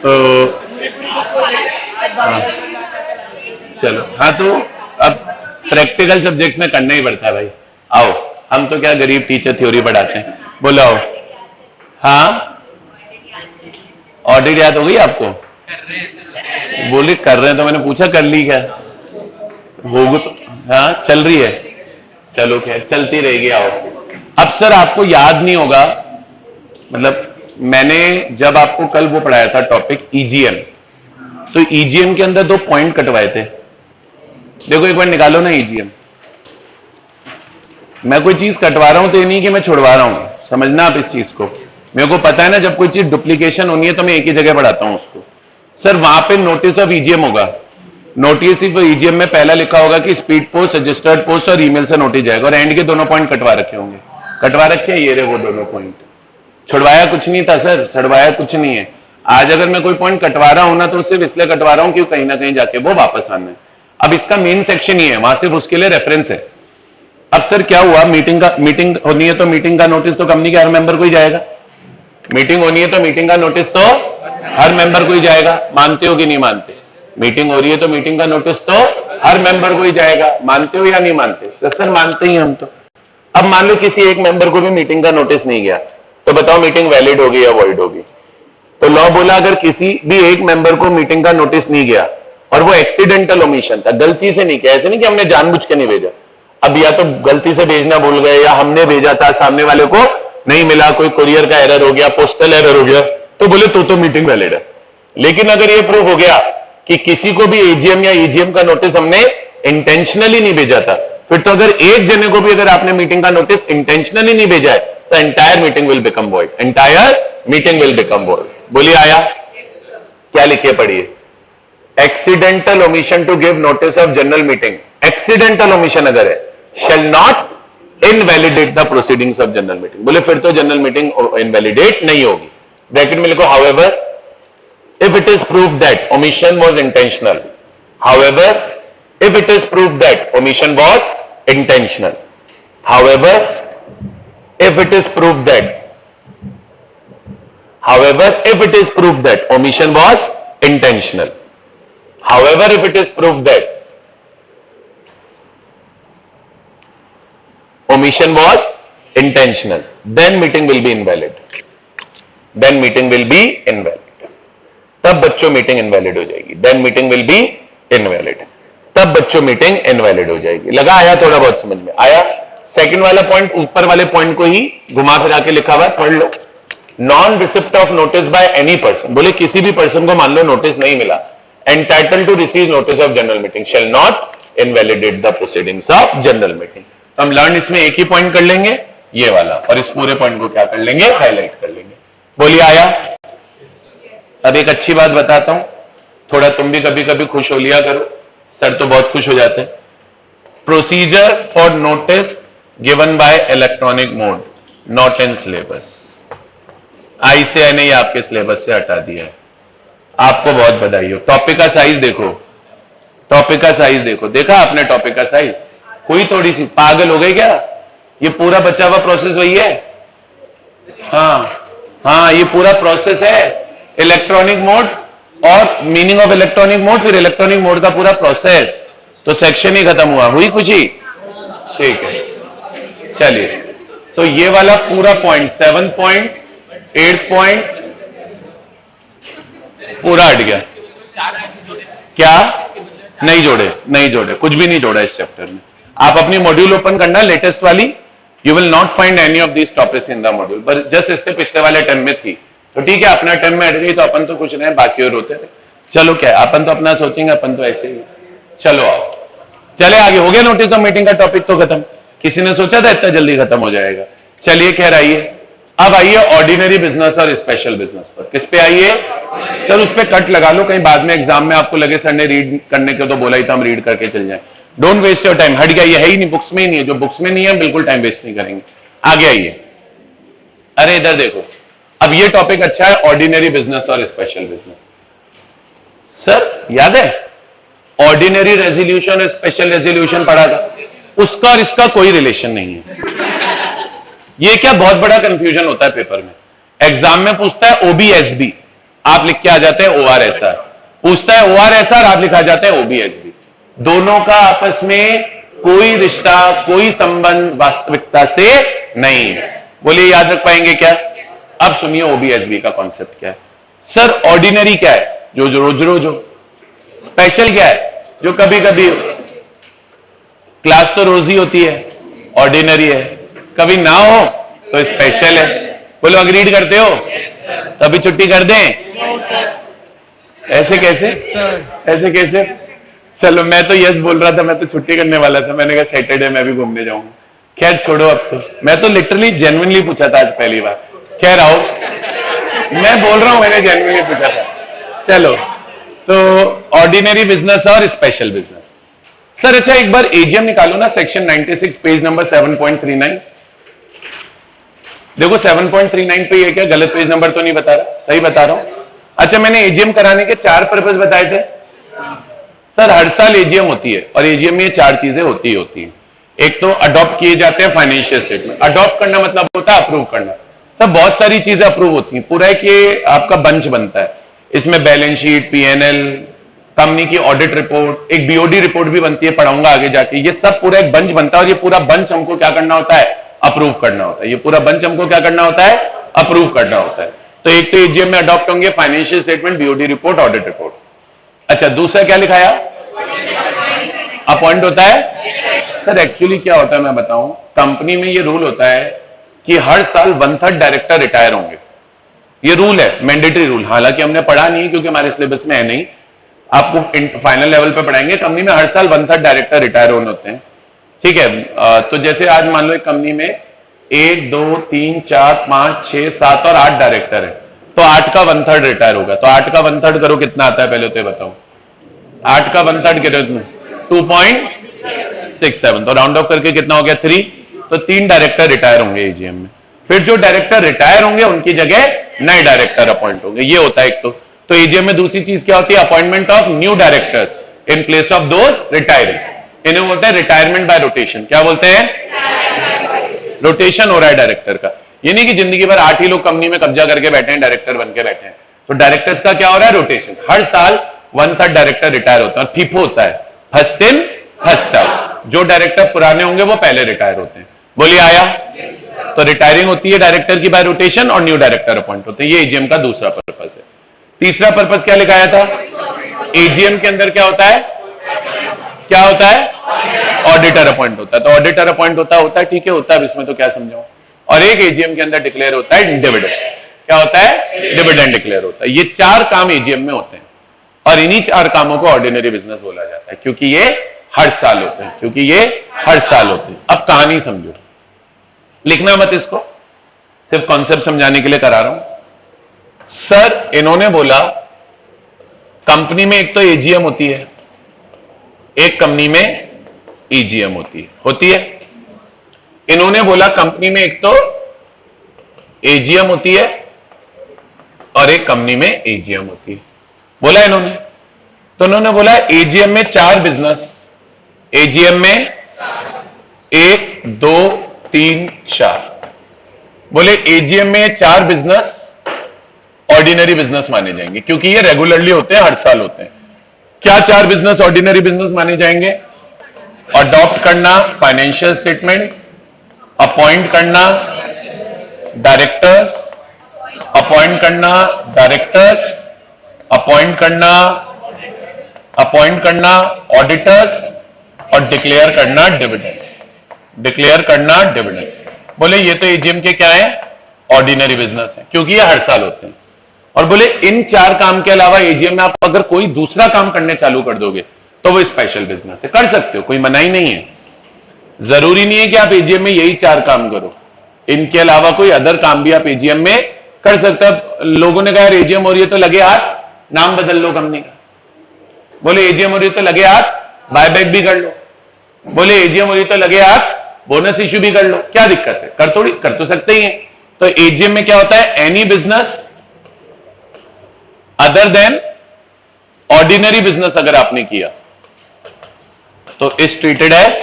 तो चलो, हाँ तो अब प्रैक्टिकल सब्जेक्ट में करना ही पड़ता है भाई। आओ, हम तो क्या गरीब टीचर थ्योरी पढ़ाते हैं। बोलो आओ। हाँ, ऑडिट याद हो गई आपको? बोली कर रहे हैं, तो मैंने पूछा कर ली क्या? होगी तो हाँ, चल रही है। चलो खैर, चलती रहेगी। आओ, अब सर आपको याद नहीं होगा, मतलब मैंने जब आपको कल वो पढ़ाया था टॉपिक ईजीएम, तो ईजीएम के अंदर 2 पॉइंट कटवाए थे। देखो एक बार निकालो ना ईजीएम। मैं कोई चीज कटवा रहा हूं तो ये नहीं कि मैं छुड़वा रहा हूं, समझना आप इस चीज को। मेरे को पता है ना, जब कोई चीज डुप्लीकेशन होनी है तो मैं एक ही जगह पढ़ाता हूं उसको। सर वहां पे नोटिस ऑफ ईजीएम होगा। नोटिस ऑफ ईजीएम में पहला लिखा होगा कि स्पीड पोस्ट, रजिस्टर्ड पोस्ट और ईमेल से नोटिस जाएगा, और एंड के दोनों पॉइंट कटवा रखे होंगे। कटवा रखे हैं, ये रहे वो दोनों पॉइंट। छुड़वाया कुछ नहीं था सर, छुड़वाया कुछ नहीं है। आज अगर मैं कोई पॉइंट कटवा रहा हूं ना, तो सिर्फ इसलिए कटवा रहा हूं कि कहीं ना कहीं जाके वो वापस आना है। अब इसका मेन सेक्शन ही है, वहां सिर्फ उसके लिए रेफरेंस है। अब सर क्या हुआ, मीटिंग होनी है तो मीटिंग का नोटिस तो कंपनी के हर मेंबर को ही जाएगा। मीटिंग होनी है तो मीटिंग का नोटिस तो हर मेंबर को ही जाएगा। मानते हो कि नहीं मानते? मीटिंग हो रही है तो मीटिंग का नोटिस तो हर मेंबर को ही जाएगा। मानते हो या नहीं मानते? तो सर मानते ही हम तो। अब मान लो किसी एक मेंबर को भी मीटिंग का नोटिस नहीं गया, तो बताओ मीटिंग वैलिड होगी या वॉइड होगी? तो लॉ बोला अगर किसी भी एक मेंबर को मीटिंग का नोटिस नहीं गया और वो एक्सीडेंटल ओमिशन था, गलती से नहीं किया, ऐसे नहीं कि हमने जानबूझ के नहीं भेजा। अब या तो गलती से भेजना भूल गए, या हमने भेजा था सामने वाले को नहीं मिला, कोई कुरियर का एरर हो गया, पोस्टल एरर हो गया, तो बोले तो मीटिंग वैलिड है। लेकिन अगर ये प्रूफ हो गया कि किसी को भी एजीएम या ईजीएम का नोटिस हमने इंटेंशनली नहीं भेजा था, फिर तो अगर एक जने को भी अगर आपने मीटिंग का नोटिस इंटेंशनली नहीं भेजा है, तो entire meeting will become void. Entire meeting will become void. बोलिए आया? क्या लिखिए पढ़िए। Accidental omission to give notice of general meeting, accidental omission अगर है, shall not invalidate the proceedings of general meeting. बोले फिर तो जनरल मीटिंग इनवैलिडेट नहीं होगी। ब्रैकेट में लिखो however if it is proved that omission was intentional, however if it is proved that omission was intentional, however if it is proved that, however if it is proved that omission was intentional, however if it is proved that omission was intentional, then meeting will be invalid, then meeting will be invalid। तब बच्चों meeting invalid हो जाएगी। then meeting will be invalid, तब बच्चों meeting invalid हो जाएगी। लगा? आया? थोड़ा बहुत समझ में आया? सेकंड वाला पॉइंट ऊपर वाले पॉइंट को ही घुमा फिरा के लिखा हुआ है, पढ़ लो। Non receipt of notice by any person, बोले किसी भी पर्सन को मान लो नोटिस नहीं मिला, entitled to receive notice of general meeting shall not invalidate the proceedings of general meeting. हम लर्न इसमें एक ही पॉइंट कर लेंगे, ये वाला, और इस पूरे पॉइंट को क्या कर लेंगे? हाईलाइट कर लेंगे। बोलिए आया? अब एक अच्छी बात बताता हूं, थोड़ा तुम भी कभी कभी खुश हो लिया करो, सर तो बहुत खुश हो जाते हैं। Procedure for notice given by electronic mode not in syllabus. I say I नहीं, आपके सिलेबस से हटा दिया है। आपको बहुत बधाई हो। टॉपिक का साइज देखो, टॉपिक का साइज देखो, देखा आपने टॉपिक का साइज? कोई थोड़ी सी पागल हो गई क्या? ये पूरा बचा हुआ प्रोसेस वही है। हाँ, ये पूरा प्रोसेस है, इलेक्ट्रॉनिक मोड और मीनिंग ऑफ इलेक्ट्रॉनिक मोड, फिर इलेक्ट्रॉनिक मोड का पूरा प्रोसेस, तो सेक्शन ही खत्म हुआ। हुई खुशी? ठीक है, चलिए। तो ये वाला पूरा पॉइंट 7 पॉइंट 8 पॉइंट पूरा हट गया। क्या? नहीं जोड़े, नहीं जोड़े, कुछ भी नहीं जोड़ा इस चैप्टर में। आप अपनी मॉड्यूल ओपन करना लेटेस्ट वाली, you will not find any of these topics in the module, पर जस्ट इससे पिछले वाले टर्म में थी, तो ठीक है अपना टर्म में अट गई तो अपन तो कुछ नहीं, बाकी और होते थे। चलो क्या अपन तो अपना सोचेंगे, अपन तो ऐसे ही। चलो आओ, चले आगे। हो गया नोटिस ऑफ मीटिंग का टॉपिक तो खत्म। किसी ने सोचा था इतना जल्दी खत्म हो जाएगा? चलिए खैर आइए, अब आइए ऑर्डिनरी बिजनेस और स्पेशल बिजनेस पर। किस पे आइए सर? उस पे कट लगा लो, कहीं बाद में एग्जाम में आपको लगे सर ने रीड करने के तो बोला ही था, हम रीड करके चल जाए। डोंट वेस्ट योर टाइम, हट गया, ये है ही नहीं, बुक्स में ही नहीं है। जो बुक्स में नहीं है बिल्कुल टाइम वेस्ट नहीं करेंगे। आगे आइए, अरे इधर देखो, अब ये टॉपिक अच्छा है, ऑर्डिनरी बिजनेस और स्पेशल बिजनेस। सर याद है ऑर्डिनरी रेजोल्यूशन और स्पेशल रेजोल्यूशन पढ़ा था, उसका और इसका कोई रिलेशन नहीं है। ये क्या बहुत बड़ा कंफ्यूजन होता है पेपर में। एग्जाम में पूछता है ओबीएसबी, आप लिख के आ जाते हैं ओआरएसआर, पूछता है ओआरएसआर, आप लिखा जाते हैं ओबीएसबी। दोनों का आपस में कोई रिश्ता, कोई संबंध वास्तविकता से नहीं है। बोलिए याद रख पाएंगे क्या? अब सुनिए ओबीएसबी का कॉन्सेप्ट क्या है। सर ऑर्डिनरी क्या है? जो रोज रोज हो। स्पेशल क्या है? जो कभी कभी। क्लास तो रोज ही होती है, ऑर्डिनरी है। कभी ना हो तो स्पेशल है। बोलो अग्रीड करते हो? तभी छुट्टी कर दें? ऐसे कैसे? ऐसे कैसे? चलो मैं तो यस बोल रहा था, मैं तो छुट्टी करने वाला था, मैंने कहा सैटरडे मैं भी घूमने जाऊंगा। खैर छोड़ो, अब तो मैं तो लिटरली जेन्युइनली पूछा था आज पहली बार। खैर आओ, मैं बोल रहा हूं मैंने जेन्युइनली पूछा था। चलो तो ऑर्डिनरी बिजनेस और स्पेशल बिजनेस। सर अच्छा एक बार एजीएम निकालो ना, सेक्शन 96 पेज नंबर 7.39। देखो 7.39 पे ये क्या गलत पेज नंबर तो नहीं बता रहा? सही बता रहा हूं। अच्छा मैंने एजीएम कराने के 4 पर्पस बताए थे। सर हर साल एजीएम होती है और एजीएम में ये 4 चीजें होती है। एक तो अडॉप्ट किए जाते हैं फाइनेंशियल स्टेटमेंट। अडॉप्ट करना मतलब होता है अप्रूव करना। सर बहुत सारी चीजें अप्रूव होती हैं, पूरा एक ये आपका बंच बनता है। इसमें बैलेंस शीट, पीएनएल, कंपनी की ऑडिट रिपोर्ट, एक बीओडी रिपोर्ट भी बनती है, पढ़ाऊंगा आगे जाके। ये सब पूरा एक बंच बनता है और ये पूरा बंच हमको क्या करना होता है? अप्रूव करना होता है। ये पूरा बंच हमको क्या करना होता है? अप्रूव करना होता है। तो एक तो एजीएम में अडॉप्ट होंगे financial statement, BOD report, audit report. अच्छा दूसरा क्या लिखाया? अपॉइंट होता है। सर एक्चुअली क्या होता है मैं बताऊं, कंपनी में ये रूल होता है कि हर साल 1/3 डायरेक्टर रिटायर होंगे। ये रूल है, मैंडेटरी रूल। हालांकि हमने पढ़ा नहीं क्योंकि हमारे सिलेबस में है नहीं, आपको फाइनल लेवल पे पढ़ाएंगे। कंपनी में हर साल 1/3 डायरेक्टर रिटायर होने होते हैं, ठीक है। तो जैसे आज मान लो एक कंपनी में 1 2 3 4 5 6 7 और 8 डायरेक्टर है, तो 8 का 1/3 रिटायर होगा। तो 8 का 1/3 करो कितना आता है पहले तो बताओ। 8 का 1/3 कितना? 2.67, तो राउंड ऑफ करके कितना हो गया? 3। तो 3 डायरेक्टर रिटायर होंगे एजीएम में। फिर जो डायरेक्टर रिटायर होंगे उनकी जगह नए डायरेक्टर अपॉइंट होंगे। ये होता है एक तो एजीएम में दूसरी चीज क्या होती है? Appointment of new directors in place of those retiring. इन्हें बोलते हैं रिटायरमेंट बाय रोटेशन। क्या बोलते हैं? रोटेशन हो रहा है डायरेक्टर का। ये नहीं कि जिंदगी भर 8 ही लोग कंपनी में कब्जा करके बैठे हैं, डायरेक्टर बन के बैठे हैं। तो डायरेक्टर्स का क्या हो रहा है? रोटेशन। हर साल 1/3 डायरेक्टर रिटायर होता है और फीफो होता है, फर्स्ट इन फर्स्ट आउट। जो डायरेक्टर पुराने होंगे वो पहले रिटायर होते हैं। बोलिए आया? तो रिटायरिंग होती है डायरेक्टर की बाय रोटेशन और न्यू डायरेक्टर अपॉइंट होते हैं। ये एजीएम का दूसरा पर्पस है। तीसरा पर्पस क्या लिखाया था? एजीएम के अंदर क्या होता है? क्या होता है? ऑडिटर अपॉइंट होता है। तो ऑडिटर अपॉइंट होता है, ठीक है, होता है, इसमें तो क्या समझाऊं। और एक एजीएम के अंदर डिक्लेयर होता है डिविडेंड। क्या होता है? डिविडेंड डिक्लेयर होता है। ये 4 काम एजीएम में होते हैं और इन्हीं 4 कामों को ऑर्डिनरी बिजनेस बोला जाता है, क्योंकि ये हर साल होते हैं। क्योंकि ये हर साल होते हैं। अब कहानी समझो, लिखना मत इसको, सिर्फ कॉन्सेप्ट समझाने के लिए करा रहा हूं। सर इन्होंने बोला कंपनी में एक तो एजीएम होती है, एक कंपनी में ईजीएम होती है। इन्होंने बोला कंपनी में एक तो एजीएम होती है और एक कंपनी में एजीएम होती है, बोला इन्होंने। तो इन्होंने बोला एजीएम में 4 बिजनेस, एजीएम में 1 2 3 4। बोले एजीएम में 4 बिजनेस ऑर्डिनरी बिजनेस माने जाएंगे, क्योंकि ये रेगुलरली होते हैं, हर साल होते हैं। क्या 4 बिजनेस ऑर्डिनरी बिजनेस माने जाएंगे? अडॉप्ट करना फाइनेंशियल स्टेटमेंट, अपॉइंट करना डायरेक्टर्स, अपॉइंट करना डायरेक्टर्स, अपॉइंट करना ऑडिटर्स और डिक्लेयर करना डिविडेंड। डिक्लेयर करना डिविडेंड। बोले ये तो एजीएम के क्या है, ऑर्डिनरी बिजनेस है, क्योंकि ये हर साल होते हैं। और बोले इन 4 काम के अलावा एजीएम में आप अगर कोई दूसरा काम करने चालू कर दोगे तो वो स्पेशल बिजनेस है, कर सकते हो, कोई मनाही नहीं है। जरूरी नहीं है कि आप एजीएम में यही 4 काम करो, इनके अलावा कोई अदर काम भी आप एजीएम में कर सकते हो। लोगों ने कहा यार एजीएम हो रही है तो लगे हाथ नाम बदल लो कंपनी का। बोले एजीएम हो रही है तो लगे हाथ बायबैक भी कर लो। बोले एजीएम हो रही है तो लगे हाथ बोनस इश्यू भी कर लो, क्या दिक्कत है, कर तो सकते ही हैं। तो एजीएम में क्या होता है, any business other than ordinary business अगर आपने किया तो is treated as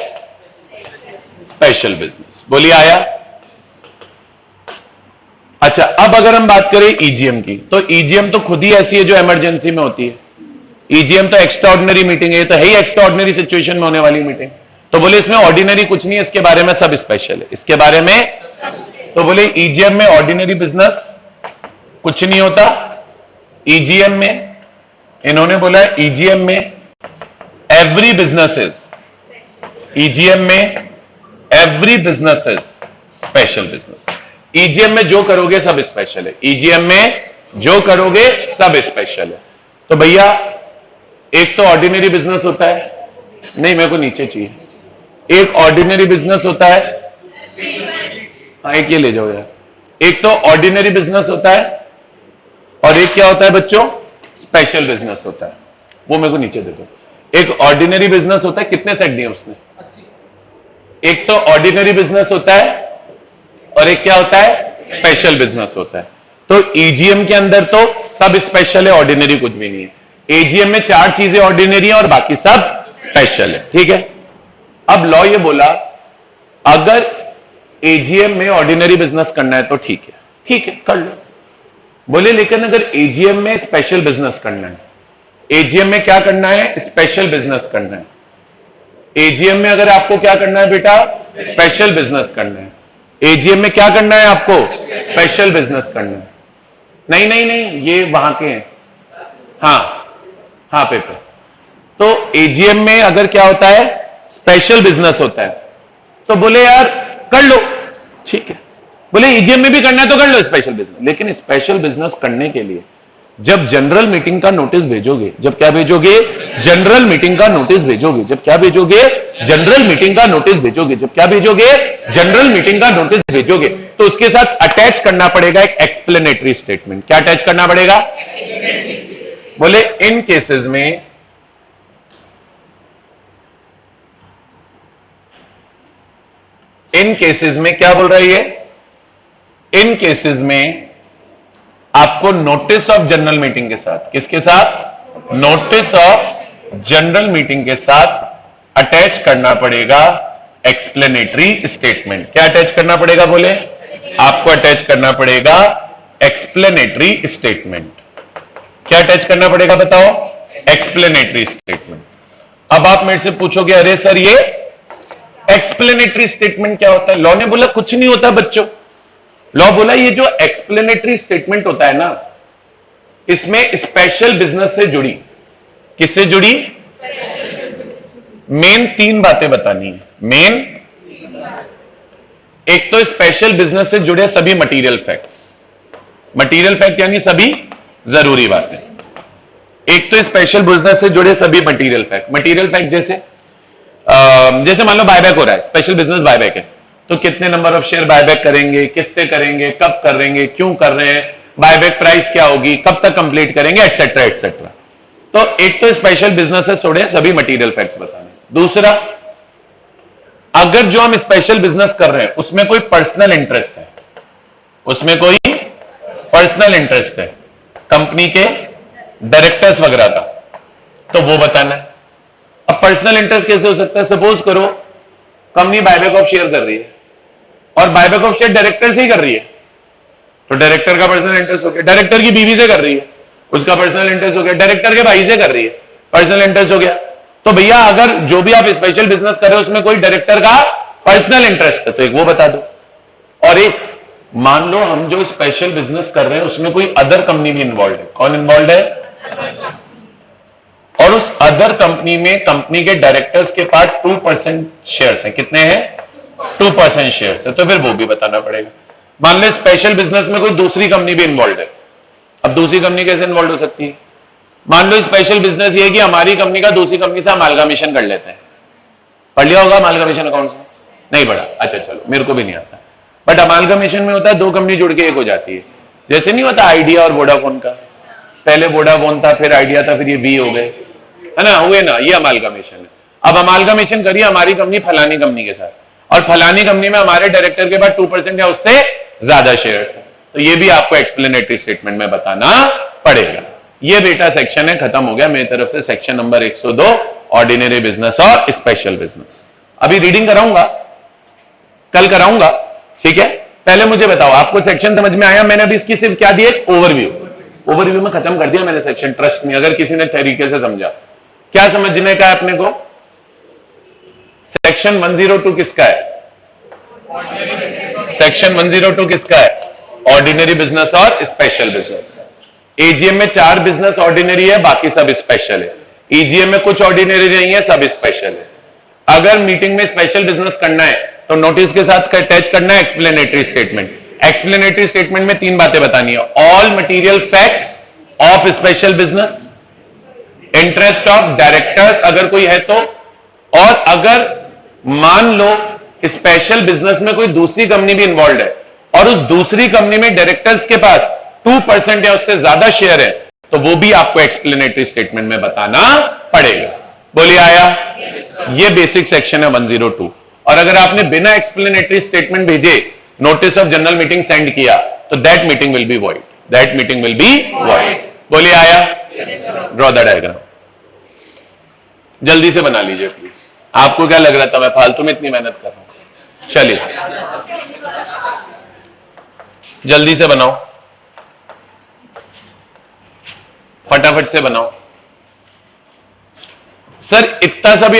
special business. बोलिए आया। अच्छा, अब अगर हम बात करें ईजीएम की, तो ईजीएम तो खुद ही ऐसी है जो इमरजेंसी में होती है। ईजीएम तो एक्स्ट्रा ऑर्डिनरी मीटिंग है, तो है ही एक्स्ट्रा ऑर्डिनरी सिचुएशन में होने वाली मीटिंग। तो बोले इसमें ऑर्डिनरी कुछ नहीं है, इसके बारे में सब स्पेशल है, इसके बारे में। तो बोले ईजीएम में ऑर्डिनरी बिजनेस कुछ नहीं होता। ईजीएम में इन्होंने बोला ईजीएम में एवरी बिजनेस इज, ईजीएम में every business is special business. EGM में जो करोगे सब स्पेशल है, ईजीएम में जो करोगे सब स्पेशल है। तो भैया एक तो ऑर्डिनरी बिजनेस होता है, नहीं मेरे को नीचे चाहिए, एक ऑर्डिनरी बिजनेस होता है, हाँ एक ये ले जाओ यार। एक तो ऑर्डिनरी बिजनेस होता है और एक क्या होता है बच्चों, स्पेशल बिजनेस होता है। वो मेरे को नीचे दे दो। एक ऑर्डिनरी बिजनेस होता है, कितने सेट दिए उसने, एक तो ऑर्डिनरी बिजनेस होता है और एक क्या होता है, स्पेशल बिजनेस होता है। तो ईजीएम के अंदर तो सब स्पेशल है, ऑर्डिनरी कुछ भी नहीं है। एजीएम में 4 चीजें ऑर्डिनरी है और बाकी सब स्पेशल है, ठीक है। अब लॉ ये बोला अगर एजीएम में ऑर्डिनरी बिजनेस करना है तो ठीक है कर लो। बोले लेकिन अगर एजीएम में स्पेशल बिजनेस करना है, एजीएम में क्या करना है, स्पेशल बिजनेस करना है। एजीएम में अगर आपको क्या करना है बेटा, स्पेशल बिजनेस करना है। एजीएम में क्या करना है आपको, स्पेशल बिजनेस करना है। नहीं ये वहां के हैं, हाँ पेपर। तो एजीएम में अगर क्या होता है, स्पेशल बिजनेस होता है, तो बोले यार कर लो, ठीक है। बोले ईजीएम में भी करना है तो कर लो स्पेशल बिजनेस। लेकिन स्पेशल बिजनेस करने के लिए जब जनरल मीटिंग का नोटिस भेजोगे, जब क्या भेजोगे, जनरल मीटिंग का नोटिस भेजोगे, जब क्या भेजोगे, जनरल मीटिंग का नोटिस भेजोगे, जब क्या भेजोगे, जनरल मीटिंग का नोटिस भेजोगे, तो उसके साथ अटैच करना पड़ेगा एक एक्सप्लेनेटरी स्टेटमेंट। क्या अटैच करना पड़ेगा, बोले इन केसेस में क्या बोल रही है, इन केसेस में आपको नोटिस ऑफ जनरल मीटिंग के साथ, किसके साथ, नोटिस ऑफ जनरल मीटिंग के साथ अटैच करना पड़ेगा एक्सप्लेनेटरी स्टेटमेंट। क्या अटैच करना पड़ेगा, बोले आपको अटैच करना पड़ेगा एक्सप्लेनेटरी स्टेटमेंट। क्या अटैच करना पड़ेगा बताओ, एक्सप्लेनेटरी स्टेटमेंट। अब आप मेरे से पूछोगे अरे सर ये एक्सप्लेनेटरी स्टेटमेंट क्या होता है। लॉ ने बोला कुछ नहीं होता बच्चों। लॉ बोला ये जो एक्सप्लेनेटरी स्टेटमेंट होता है ना, इसमें स्पेशल बिजनेस से जुड़ी, किससे जुड़ी, मेन 3 बातें बतानी है। मेन एक तो स्पेशल बिजनेस से जुड़े सभी मटेरियल फैक्ट्स, मटेरियल फैक्ट यानी सभी जरूरी बातें। एक तो स्पेशल बिजनेस से जुड़े सभी मटेरियल फैक्ट। मटेरियल फैक्ट जैसे मान लो बायबैक हो रहा है, स्पेशल बिजनेस बायबैक है, तो कितने नंबर ऑफ शेयर बायबैक करेंगे, किससे करेंगे, कब करेंगे, क्यों कर रहे हैं, बायबैक प्राइस क्या होगी, कब तक कंप्लीट करेंगे, एटसेट्रा एटसेट्रा। तो एक तो स्पेशल बिजनेस से जुड़े सभी मटेरियल फैक्ट्स बताने। दूसरा, अगर जो हम स्पेशल बिजनेस कर रहे हैं उसमें कोई पर्सनल इंटरेस्ट है, उसमें कोई पर्सनल इंटरेस्ट है कंपनी के डायरेक्टर्स वगैरह का, तो वो बताना है। अब पर्सनल इंटरेस्ट कैसे हो सकता है, सपोज करो कंपनी बायबैक ऑफ शेयर कर रही है और बायबैक ऑफ शेयर डायरेक्टर से ही कर रही है, तो डायरेक्टर का पर्सनल इंटरेस्ट हो गया। डायरेक्टर की बीवी से कर रही है, उसका पर्सनल इंटरेस्ट हो गया। डायरेक्टर के भाई से कर रही है, पर्सनल इंटरेस्ट हो गया। तो भैया अगर जो भी आप स्पेशल बिजनेस कर रहे हो उसमें कोई डायरेक्टर का पर्सनल इंटरेस्ट है तो एक वो बता दो, और एक मान लो हम जो स्पेशल बिजनेस कर रहे हैं उसमें कोई अदर कंपनी भी इन्वॉल्व है। कौन इन्वॉल्व है, और उस अदर कंपनी में कंपनी के डायरेक्टर्स के पास 2% शेयर्स हैं। कितने हैं, 2% शेयर से, तो फिर वो भी बताना पड़ेगा। मान लो स्पेशल बिजनेस में कोई दूसरी कंपनी भी इन्वॉल्व है, अब दूसरी कंपनी कैसे इन्वॉल्व हो सकती है? मान लो स्पेशल बिजनेस ये है कि हमारी कंपनी का दूसरी कंपनी से अमालगामेशन कर लेते हैं। पढ़ लिया होगा अमालगामेशन अकाउंट में? नहीं पढ़ा? अच्छा चलो, मेरे को भी नहीं आता। बट अमालगामेशन में होता है दो कंपनी जुड़ के एक हो जाती है। जैसे नहीं होता आइडिया और वोडाफोन का, पहले वोडाफोन था, फिर आइडिया था, फिर ये वी हो गए, है ना, हुए ना, ये अमालगामेशन है। अब अमालगामेशन करिए हमारी कंपनी फलानी कंपनी के साथ, और फलानी कंपनी में हमारे डायरेक्टर के पास 2% या उससे ज्यादा शेयर है, तो ये भी आपको एक्सप्लेनेटरी स्टेटमेंट में बताना पड़ेगा। ये बेटा सेक्शन है, खत्म हो गया मेरी तरफ से सेक्शन नंबर 102, ऑर्डिनरी बिजनेस और स्पेशल बिजनेस। अभी रीडिंग कराऊंगा, कल कराऊंगा, ठीक है। पहले मुझे बताओ आपको सेक्शन समझ में आया? मैंने अभी इसकी सिर्फ क्या दी, एक ओवरव्यू, ओवरव्यू में खत्म कर दिया मैंने सेक्शन। ट्रस्ट नहीं, अगर किसी ने तरीके से समझा। क्या समझने का है अपने को? सेक्शन 102 किसका है? सेक्शन 102 किसका है? ऑर्डिनरी बिजनेस और स्पेशल बिजनेस। एजीएम में 4 बिजनेस ऑर्डिनरी है, बाकी सब स्पेशल है। ईजीएम में कुछ ऑर्डिनरी नहीं है, सब स्पेशल है। अगर मीटिंग में स्पेशल बिजनेस करना है तो नोटिस के साथ अटैच करना है एक्सप्लेनेटरी स्टेटमेंट। एक्सप्लेनेटरी स्टेटमेंट में 3 बातें बतानी है। All material facts of special business, interest of directors अगर कोई है तो, और अगर मान लो स्पेशल बिजनेस में कोई दूसरी कंपनी भी इन्वॉल्व है और उस दूसरी कंपनी में डायरेक्टर्स के पास 2% या उससे ज्यादा शेयर है, तो वो भी आपको एक्सप्लेनेटरी स्टेटमेंट में बताना पड़ेगा। बोलिए आया? ये बेसिक सेक्शन है 102। और अगर आपने बिना एक्सप्लेनेटरी स्टेटमेंट भेजे notice of general meeting send किया तो that meeting will be void, that meeting will be void. बोलिए आया? ड्रॉ द डायग्राम, जल्दी से बना लीजिए प्लीज। आपको क्या लग रहा था मैं फालतू में इतनी मेहनत कर रहा हूं? चलिए जल्दी से बनाओ, फटाफट से बनाओ। सर इतना सा भी